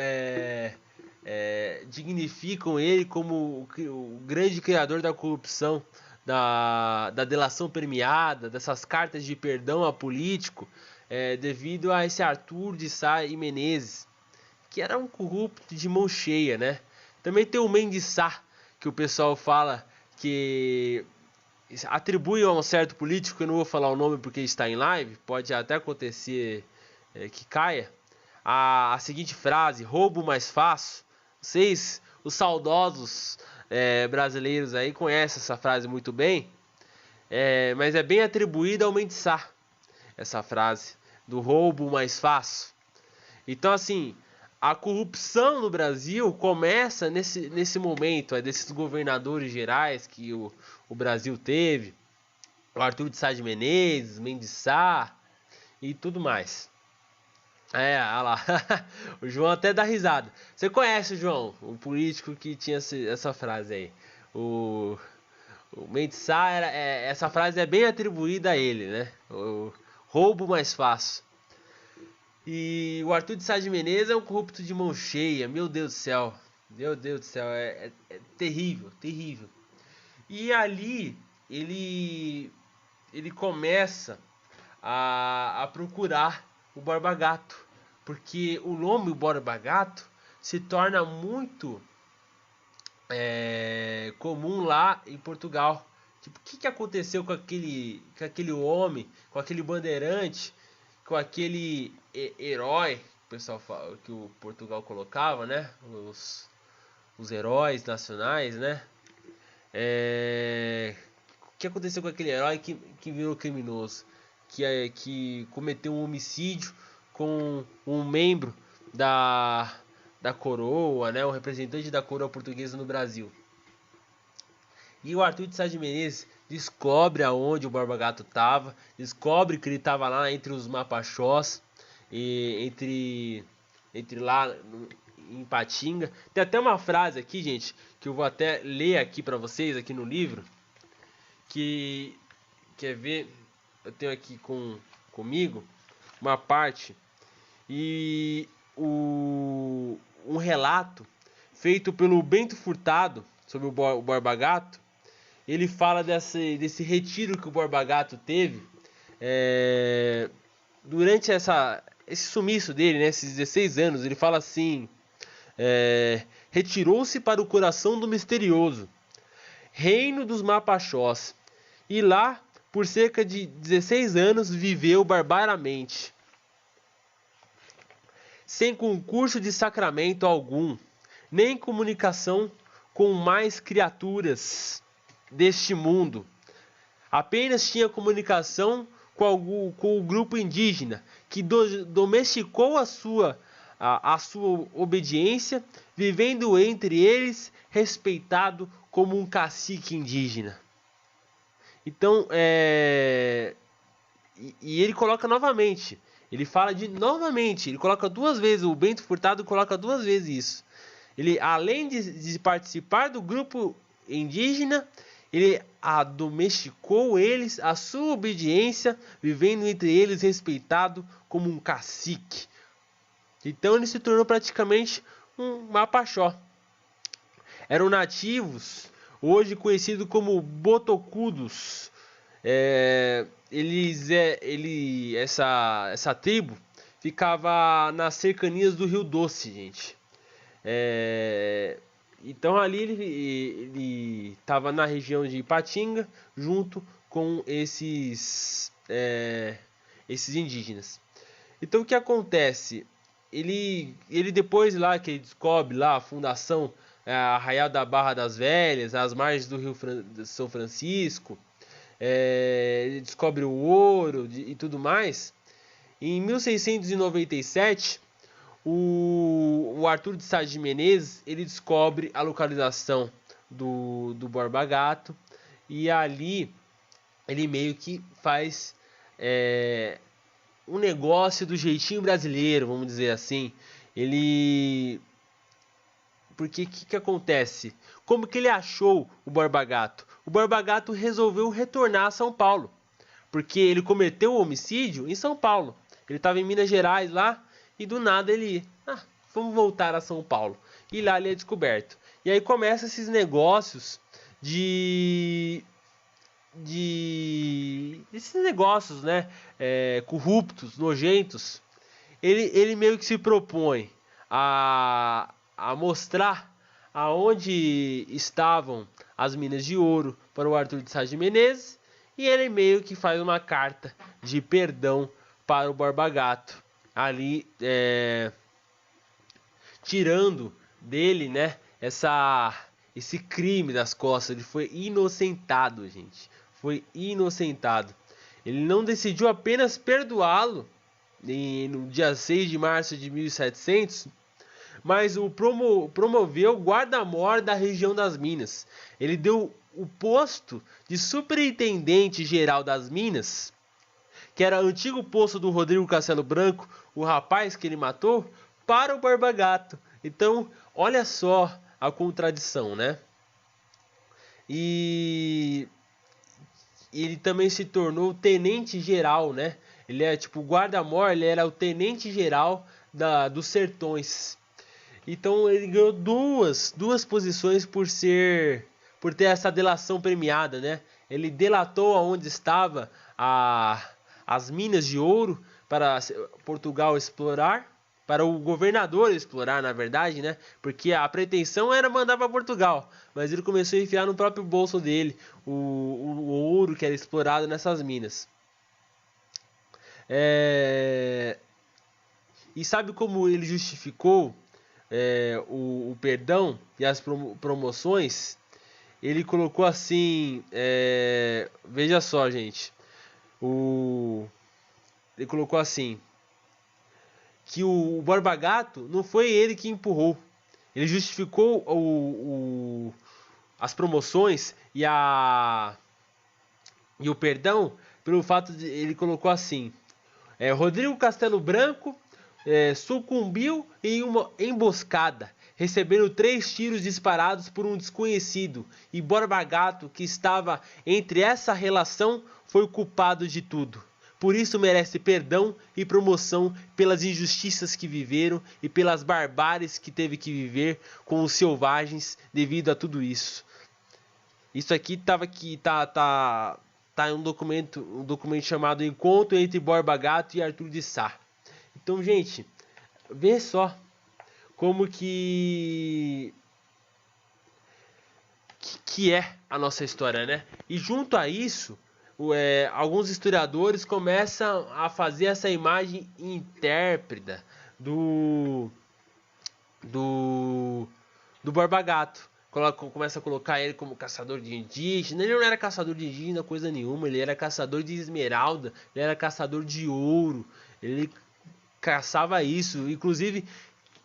dignificam ele como o grande criador da corrupção, da delação premiada, dessas cartas de perdão a político, devido a esse Arthur de Sá e Menezes, que era um corrupto de mão cheia, né? Também tem o Mendes Sá, que o pessoal fala que atribui a um certo político, eu não vou falar o nome porque está em live, pode até acontecer que caia, a seguinte frase: roubo mais fácil. Vocês, os saudosos brasileiros aí, conhecem essa frase muito bem, mas é bem atribuída ao Mendes Sá, essa frase do roubo mais fácil. Então, assim, a corrupção no Brasil começa nesse momento, desses governadores gerais que o Brasil teve, o Arthur de Sá de Menezes, Mendes Sá e tudo mais. Olha lá, o João até dá risada. Você conhece o João, o político que tinha essa frase aí. O Mendes Sá, essa frase é bem atribuída a ele, né? O roubo mais fácil. E o Arthur de Sá de Menezes é um corrupto de mão cheia. Meu Deus do céu. Meu Deus do céu. É terrível, terrível. E ali ele começa a procurar o Borba Gato, porque o nome Borba Gato se torna muito comum lá em Portugal, Tipo, o que aconteceu com aquele homem, com aquele bandeirante, com aquele herói, o pessoal fala, que o Portugal colocava, né? Os heróis nacionais, né? O que aconteceu com aquele herói que virou criminoso? Que cometeu um homicídio com um membro da coroa, né? Um representante da coroa portuguesa no Brasil. E o Arthur de Sá de Menezes descobre aonde o Borba Gato estava, descobre que ele estava lá entre os Mapachós, e entre lá em Patinga. Tem até uma frase aqui, gente, que eu vou até ler aqui para vocês aqui no livro, que quer ver, eu tenho aqui comigo uma parte e um relato feito pelo Bento Furtado sobre o Borba Gato. Ele fala desse retiro que o Borba Gato teve durante esse sumiço dele, né, esses 16 anos. Ele fala assim: retirou-se para o coração do misterioso reino dos Mapachós, e lá, por cerca de 16 anos, viveu barbaramente, sem concurso de sacramento algum, nem comunicação com mais criaturas deste mundo. Apenas tinha comunicação com o grupo indígena, que domesticou a sua obediência, vivendo entre eles, respeitado como um cacique indígena. Então, e ele coloca novamente, ele fala novamente, ele coloca duas vezes, o Bento Furtado coloca duas vezes isso. Ele, além de participar do grupo indígena, ele domesticou eles, a sua obediência, vivendo entre eles respeitado como um cacique. Então ele se tornou praticamente um Mapachó. Eram nativos, hoje conhecidos como Botocudos. Essa tribo ficava nas cercanias do Rio Doce, gente. Então ali ele estava na região de Ipatinga, junto com esses indígenas. Então o que acontece? Ele depois lá que ele descobre lá a fundação, Arraial da Barra das Velhas, as margens do Rio São Francisco, ele descobre o ouro e tudo mais. Em 1697, o Arthur de Sá de Menezes, ele descobre a localização do Borba Gato, e ali ele meio que faz um negócio do jeitinho brasileiro, vamos dizer assim. Porque o que acontece? Como que ele achou o Borba Gato? O Borba Gato resolveu retornar a São Paulo, porque ele cometeu o homicídio em São Paulo. Ele estava em Minas Gerais lá, e do nada ele, vamos voltar a São Paulo. E lá ele é descoberto. E aí começam esses negócios esses negócios, né, corruptos, nojentos. Ele meio que se propõe a mostrar aonde estavam as minas de ouro para o Arthur de Sá de Menezes, e ele meio que faz uma carta de perdão para o Borba Gato, ali tirando dele, né, esse crime das costas. Ele foi inocentado, gente. Foi inocentado. Ele não decidiu apenas perdoá-lo no dia 6 de março de 1700, mas o promoveu guarda-mor da região das Minas. Ele deu o posto de superintendente geral das Minas, que era o antigo posto do Rodrigo Castelo Branco, o rapaz que ele matou, para o Borba Gato. Então, olha só a contradição, né? E ele também se tornou tenente-geral, né? Ele é tipo guarda-mor, ele era o tenente-geral dos sertões. Então ele ganhou duas posições por ter essa delação premiada, né? Ele delatou aonde estava as minas de ouro para Portugal explorar, para o governador explorar, na verdade, né? Porque a pretensão era mandar para Portugal, mas ele começou a enfiar no próprio bolso dele o ouro que era explorado nessas minas. E sabe como ele justificou o perdão e as promoções? Ele colocou assim, veja só, gente, ele colocou assim, que o Borba Gato não foi ele que empurrou. Ele justificou as promoções e o perdão pelo fato de ele colocou assim: Rodrigo Castelo Branco sucumbiu em uma emboscada, recebendo 3 tiros disparados por um desconhecido, e Borba Gato, que estava entre essa relação, foi o culpado de tudo. Por isso merece perdão e promoção pelas injustiças que viveram e pelas barbáries que teve que viver com os selvagens devido a tudo isso. Isso aqui tá em um documento chamado Encontro entre Borba Gato e Arthur de Sá. Então, gente, vê só como que é a nossa história, né? E junto a isso, alguns historiadores começam a fazer essa imagem intérpreta do Borba Gato. Começa a colocar ele como caçador de indígena. Ele não era caçador de indígena coisa nenhuma, ele era caçador de esmeralda, ele era caçador de ouro, ele caçava isso. Inclusive,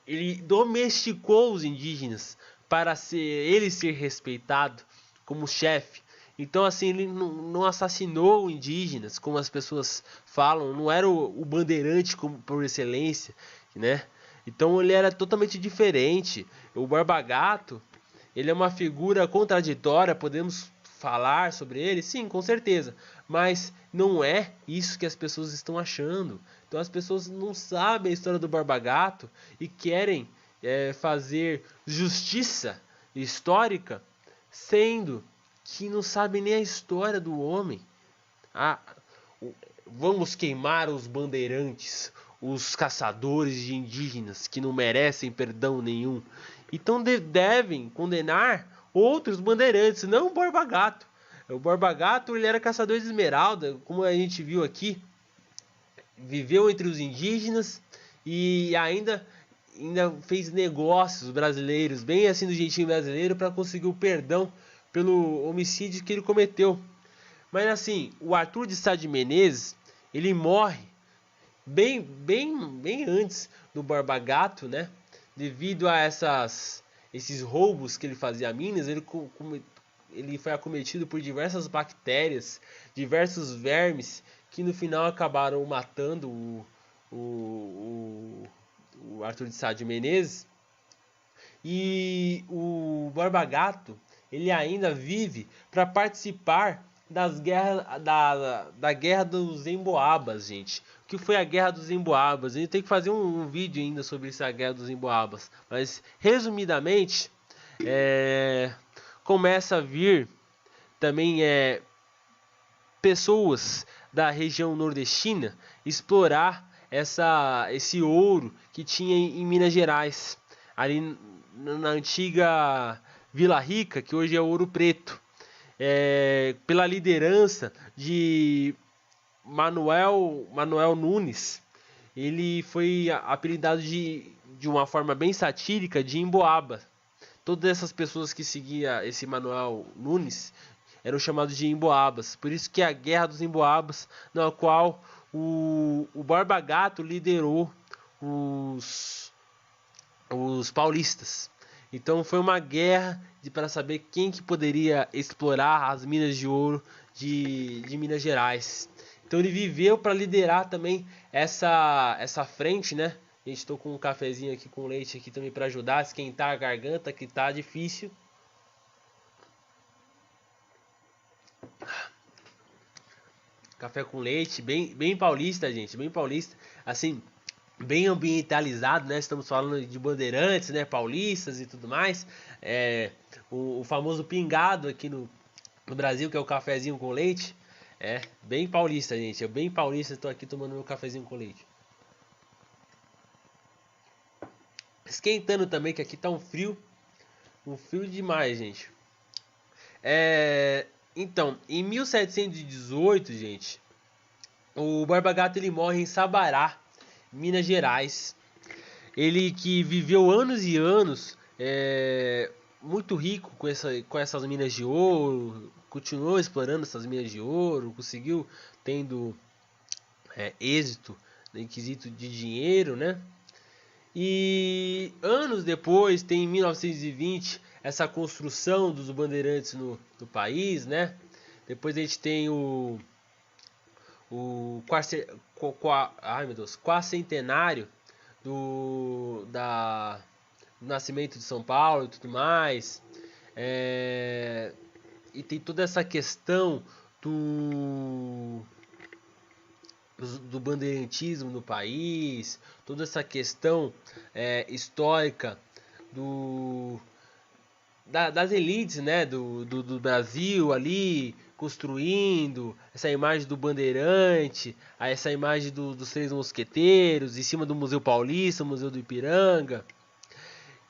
ele domesticou os indígenas para ele ser respeitado como chefe. Então, assim, ele não assassinou indígenas, como as pessoas falam, não era o bandeirante por excelência, né? Então ele era totalmente diferente. O Borba Gato, ele é uma figura contraditória, podemos falar sobre ele? Sim, com certeza. Mas não é isso que as pessoas estão achando. Então as pessoas não sabem a história do Borba Gato e querem fazer justiça histórica, sendo que não sabem nem a história do homem. Vamos queimar os bandeirantes, os caçadores de indígenas que não merecem perdão nenhum. Então devem condenar outros bandeirantes, não o Borba Gato. O Borba Gato, ele era caçador de esmeralda, como a gente viu aqui. Viveu entre os indígenas e ainda fez negócios brasileiros, bem assim do jeitinho brasileiro, para conseguir o perdão pelo homicídio que ele cometeu. Mas assim, o Arthur de Sá de Menezes, ele morre bem antes do Borba Gato, né? Devido a esses roubos que ele fazia a Minas, ele foi acometido por diversas bactérias, diversos vermes, que no final acabaram matando o Arthur de Sá de Menezes. E o Borba Gato, ele ainda vive para participar das guerras da Guerra dos Emboabas, gente. O que foi a Guerra dos Emboabas? A gente tem que fazer um vídeo ainda sobre essa Guerra dos Emboabas. Mas, resumidamente, começa a vir também pessoas da região nordestina explorar esse ouro que tinha em Minas Gerais, ali na antiga Vila Rica, que hoje é Ouro Preto, pela liderança de Manuel Nunes. Ele foi apelidado de uma forma bem satírica de Emboaba. Todas essas pessoas que seguiam esse Manuel Nunes eram chamados de Emboabas. Por isso que é a Guerra dos Emboabas, na qual o Borba Gato liderou os paulistas. Então foi uma guerra para saber quem que poderia explorar as minas de ouro de Minas Gerais. Então ele viveu para liderar também essa frente, né? A gente estou com um cafezinho aqui com leite aqui também para ajudar a esquentar a garganta, que tá difícil. Café com leite, bem paulista, gente, bem paulista, assim, bem ambientalizado, né? Estamos falando de bandeirantes, né? Paulistas e tudo mais. O famoso pingado aqui no Brasil, que é o cafezinho com leite. Bem paulista, gente. Eu bem paulista, estou aqui tomando meu cafezinho com leite. Esquentando também, que aqui tá um frio demais, gente. Então, em 1718, gente, o Borba Gato ele morre em Sabará, Minas Gerais. Ele que viveu anos e anos, muito rico com essas minas de ouro, continuou explorando essas minas de ouro, conseguiu tendo êxito no quesito de dinheiro, né? E anos depois, tem em 1920 essa construção dos bandeirantes no país, né? Depois a gente tem o quacentenário do nascimento de São Paulo e tudo mais. E tem toda essa questão do bandeirantismo no país, toda essa questão histórica das elites, né, do Brasil ali, construindo essa imagem do bandeirante, essa imagem dos três mosqueteiros, em cima do Museu Paulista, Museu do Ipiranga.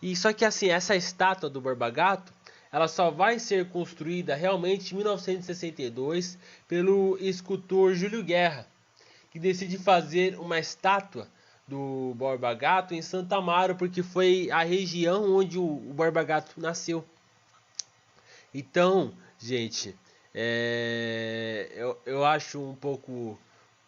E só que assim, essa estátua do Borba Gato, ela só vai ser construída realmente em 1962 pelo escultor Júlio Guerra, que decide fazer uma estátua do Borba Gato em Santa Amaro, porque foi a região onde o Borba Gato nasceu. Então, gente, eu acho um pouco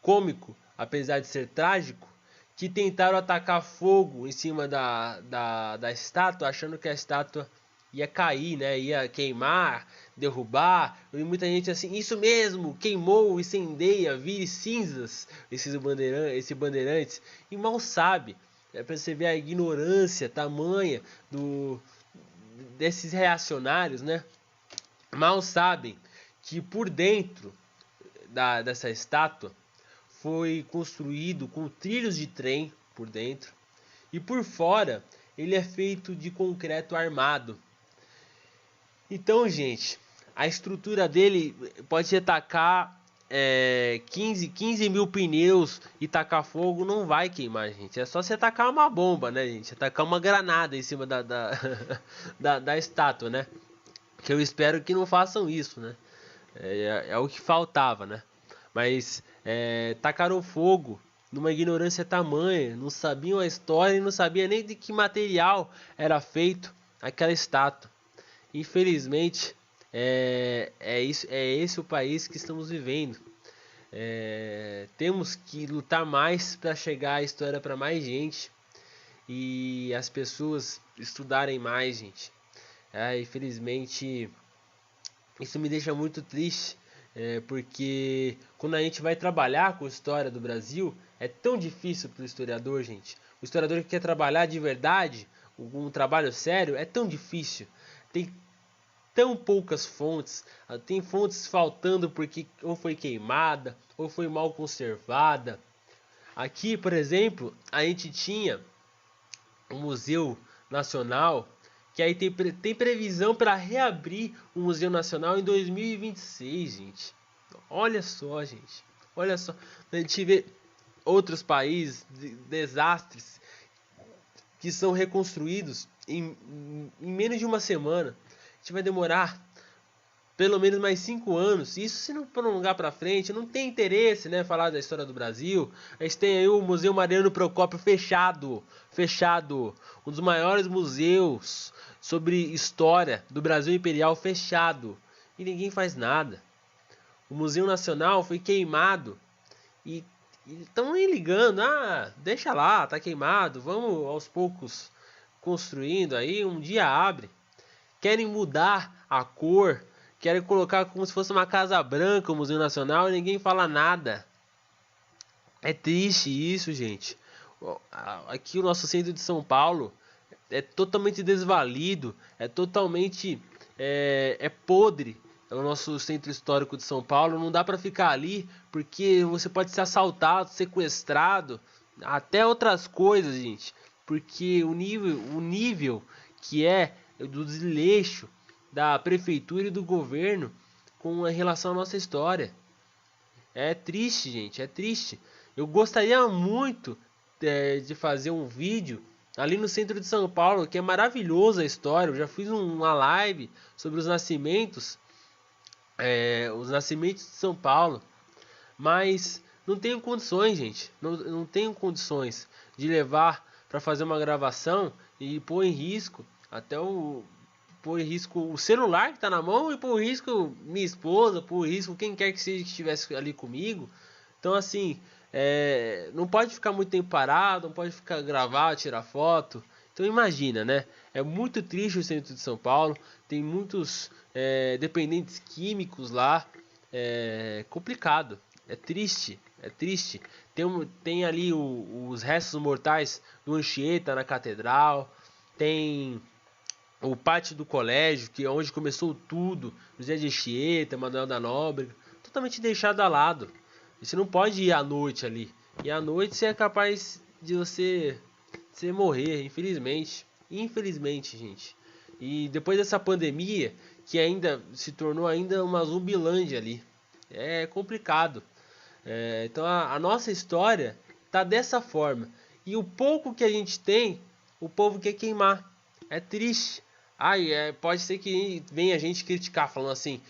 cômico, apesar de ser trágico, que tentaram atacar fogo em cima da estátua, achando que a estátua ia cair, né? Ia queimar, derrubar. E muita gente assim, isso mesmo, queimou, incendeia, vire cinzas esse bandeirantes. E mal sabe, para você ver a ignorância tamanha desses reacionários, né? Mal sabem que por dentro dessa estátua foi construído com trilhos de trem por dentro, e por fora ele é feito de concreto armado. Então, gente, a estrutura dele pode atacar 15 mil pneus e tacar fogo, não vai queimar, gente. É só você tacar uma bomba, né, gente? Tacar uma granada em cima da estátua, né? Que eu espero que não façam isso, né? É o que faltava, né? Mas tacaram fogo numa ignorância tamanha, não sabiam a história e não sabiam nem de que material era feito aquela estátua. Infelizmente, é esse o país que estamos vivendo. Temos que lutar mais para chegar a história para mais gente e as pessoas estudarem mais, gente. Infelizmente, isso me deixa muito triste, porque quando a gente vai trabalhar com a história do Brasil, é tão difícil para o historiador, gente. O historiador que quer trabalhar de verdade, um trabalho sério, é tão difícil. Tem tão poucas fontes, tem fontes faltando porque ou foi queimada, ou foi mal conservada. Aqui, por exemplo, a gente tinha um Museu Nacional, que aí tem previsão para reabrir o Museu Nacional em 2026, gente. Olha só, gente. Olha só. A gente vê outros países, desastres, que são reconstruídos em menos de uma semana. A gente vai demorar pelo menos mais 5 anos. Isso se não prolongar para frente, não tem interesse, né, falar da história do Brasil. A gente tem aí o Museu Mariano Procópio fechado, um dos maiores museus sobre história do Brasil Imperial fechado, e ninguém faz nada. O Museu Nacional foi queimado e estão nem ligando. Deixa lá, tá queimado, vamos aos poucos construindo aí, um dia abre. Querem mudar a cor, querem colocar como se fosse uma casa branca o Museu Nacional e ninguém fala nada. É triste isso, gente. Aqui o nosso centro de São Paulo é totalmente desvalido, é totalmente podre. É o nosso centro histórico de São Paulo. Não dá para ficar ali porque você pode ser assaltado, sequestrado, até outras coisas, gente. Porque o nível que é do desleixo da prefeitura e do governo com relação à nossa história. É triste, gente, é triste. Eu gostaria muito de fazer um vídeo ali no centro de São Paulo, que é maravilhosa a história. Eu já fiz uma live sobre os nascimentos de São Paulo, mas não tenho condições, gente, não tenho condições de levar para fazer uma gravação e pôr em risco pôr em risco o celular que está na mão e pôr em risco minha esposa, pôr em risco quem quer que seja que estivesse ali comigo. Então assim, não pode ficar muito tempo parado, não pode ficar gravar, tirar foto. Então imagina, né? É muito triste o centro de São Paulo, tem muitos dependentes químicos lá, é complicado, é triste, é triste. Tem ali os restos mortais do Anchieta na catedral, tem o pátio do colégio, que é onde começou tudo, José de Anchieta, Manuel da Nóbrega, totalmente deixado a lado. E você não pode ir à noite ali. E à noite você é capaz de você morrer, infelizmente. Infelizmente, gente. E depois dessa pandemia, que ainda se tornou ainda uma zumbilândia ali. É complicado. Então a nossa história tá dessa forma. E o pouco que a gente tem, o povo quer queimar. É triste. Pode ser que venha a gente criticar, falando assim,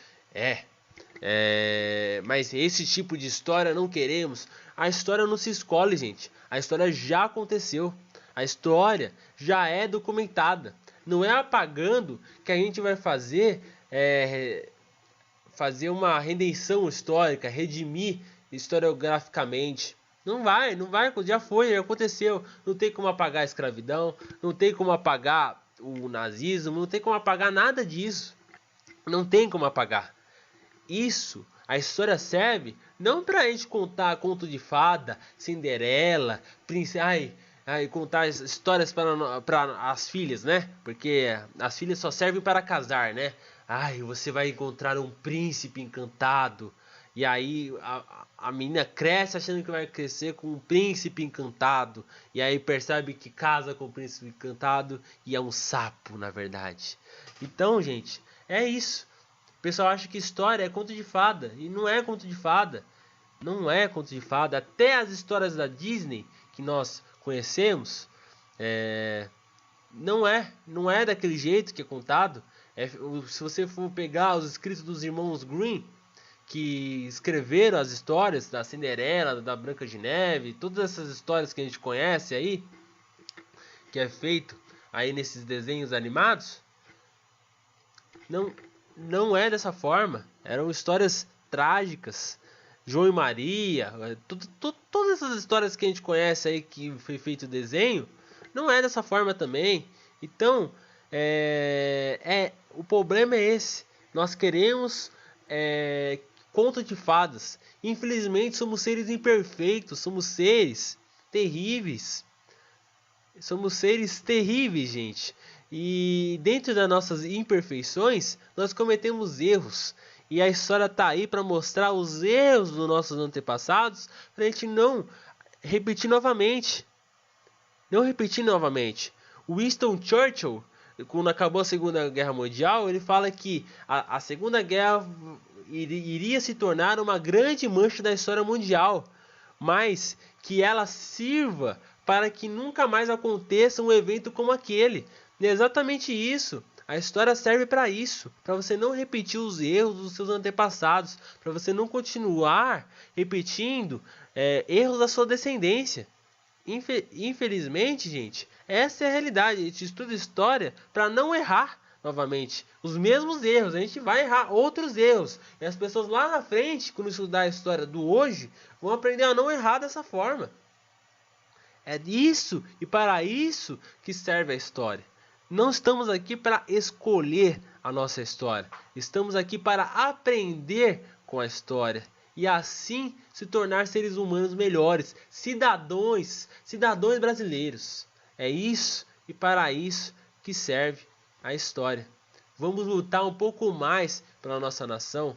mas esse tipo de história não queremos. A história não se escolhe, gente. A história já aconteceu. A história já é documentada. Não é apagando que a gente vai fazer uma redenção histórica, redimir historiograficamente. Não vai, já foi, já aconteceu. Não tem como apagar a escravidão, não tem como apagar o nazismo, não tem como apagar nada disso. Não tem como apagar. Isso, a história serve não pra gente contar conto de fada, Cinderela, contar histórias para as filhas, né? Porque as filhas só servem para casar, né? Você vai encontrar um príncipe encantado. E aí a menina cresce achando que vai crescer com um príncipe encantado. E aí percebe que casa com o príncipe encantado e é um sapo, na verdade. Então, gente, é isso. O pessoal acha que história é conto de fada. E não é conto de fada. Não é conto de fada. Até as histórias da Disney que nós conhecemos, não é daquele jeito que é contado. Se você for pegar os escritos dos irmãos Grimm, que escreveram as histórias da Cinderela, da Branca de Neve, todas essas histórias que a gente conhece aí, que é feito aí nesses desenhos animados, não é dessa forma. Eram histórias trágicas. João e Maria, todas essas histórias que a gente conhece aí que foi feito o desenho, não é dessa forma também. Então, o problema é esse. Nós queremos conto de fadas. Infelizmente, somos seres imperfeitos, somos seres terríveis. Somos seres terríveis, gente. E dentro das nossas imperfeições, nós cometemos erros. E a história está aí para mostrar os erros dos nossos antepassados, para a gente não repetir novamente. Não repetir novamente. Winston Churchill, quando acabou a Segunda Guerra Mundial, ele fala que a Segunda Guerra iria se tornar uma grande mancha da história mundial, mas que ela sirva para que nunca mais aconteça um evento como aquele. E é exatamente isso. A história serve para isso, para você não repetir os erros dos seus antepassados, para você não continuar repetindo erros da sua descendência. Infelizmente, gente, essa é a realidade. A gente estuda história para não errar novamente os mesmos erros. A gente vai errar outros erros. E as pessoas lá na frente, quando estudar a história do hoje, vão aprender a não errar dessa forma. É isso e para isso que serve a história. Não estamos aqui para escolher a nossa história. Estamos aqui para aprender com a história. E assim se tornar seres humanos melhores, cidadãos brasileiros. É isso e para isso que serve a história. Vamos lutar um pouco mais pela nossa nação.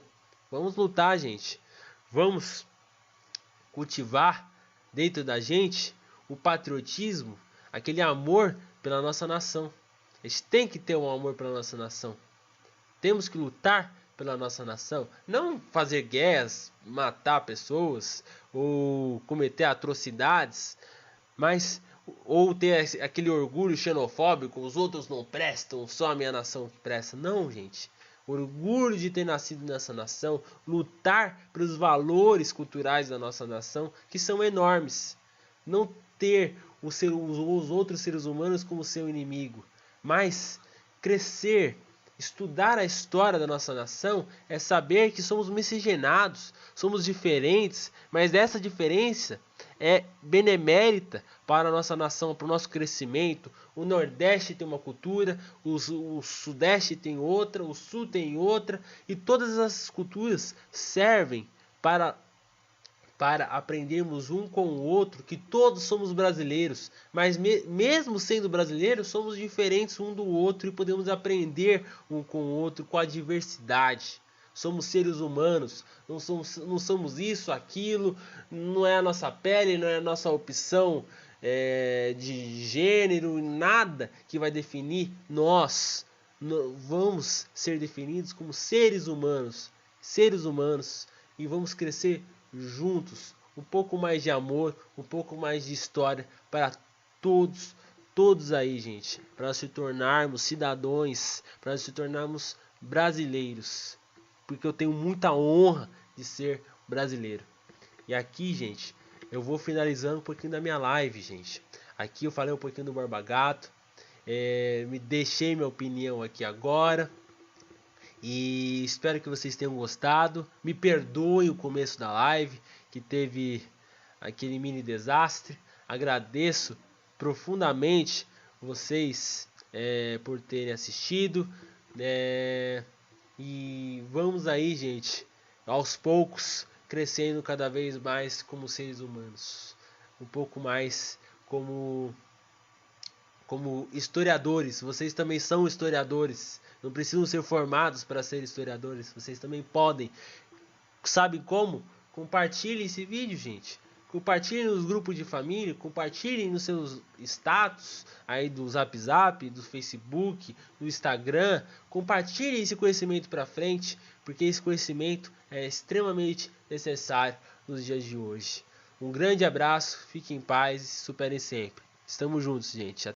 Vamos lutar, gente. Vamos cultivar dentro da gente o patriotismo, aquele amor pela nossa nação. A gente tem que ter um amor pela nossa nação. Temos que lutar pela nossa nação. Não fazer guerras, matar pessoas ou cometer atrocidades. Mas ou ter aquele orgulho xenofóbico, os outros não prestam, só a minha nação que presta. Não, gente. Orgulho de ter nascido nessa nação, lutar pelos valores culturais da nossa nação, que são enormes. Não ter os outros seres humanos como seu inimigo, mas crescer, estudar a história da nossa nação é saber que somos miscigenados, somos diferentes, mas essa diferença é benemérita para a nossa nação, para o nosso crescimento. O Nordeste tem uma cultura, o Sudeste tem outra, o Sul tem outra, e todas essas culturas servem para aprendermos um com o outro, que todos somos brasileiros, mas mesmo sendo brasileiros, somos diferentes um do outro e podemos aprender um com o outro com a diversidade. Somos seres humanos, não somos isso, aquilo, não é a nossa pele, não é a nossa opção de gênero, nada que vai definir nós. Vamos ser definidos como seres humanos, e vamos crescer juntos, um pouco mais de amor, um pouco mais de história para todos aí, gente, para se tornarmos cidadãos, para se tornarmos brasileiros, porque eu tenho muita honra de ser brasileiro. E aqui, gente, eu vou finalizando um pouquinho da minha live, gente. Aqui eu falei um pouquinho do Borba Gato, me deixei minha opinião aqui agora. E espero que vocês tenham gostado. Me perdoem o começo da live, que teve aquele mini desastre. Agradeço profundamente vocês por terem assistido. E vamos aí, gente, aos poucos, crescendo cada vez mais como seres humanos. Um pouco mais como historiadores. Vocês também são historiadores. Não precisam ser formados para ser historiadores. Vocês também podem. Sabe como? Compartilhem esse vídeo, gente. Compartilhem nos grupos de família. Compartilhem nos seus status aí do Zap Zap, do Facebook, do Instagram. Compartilhem esse conhecimento para frente, porque esse conhecimento é extremamente necessário nos dias de hoje. Um grande abraço, fiquem em paz e se superem sempre. Estamos juntos, gente.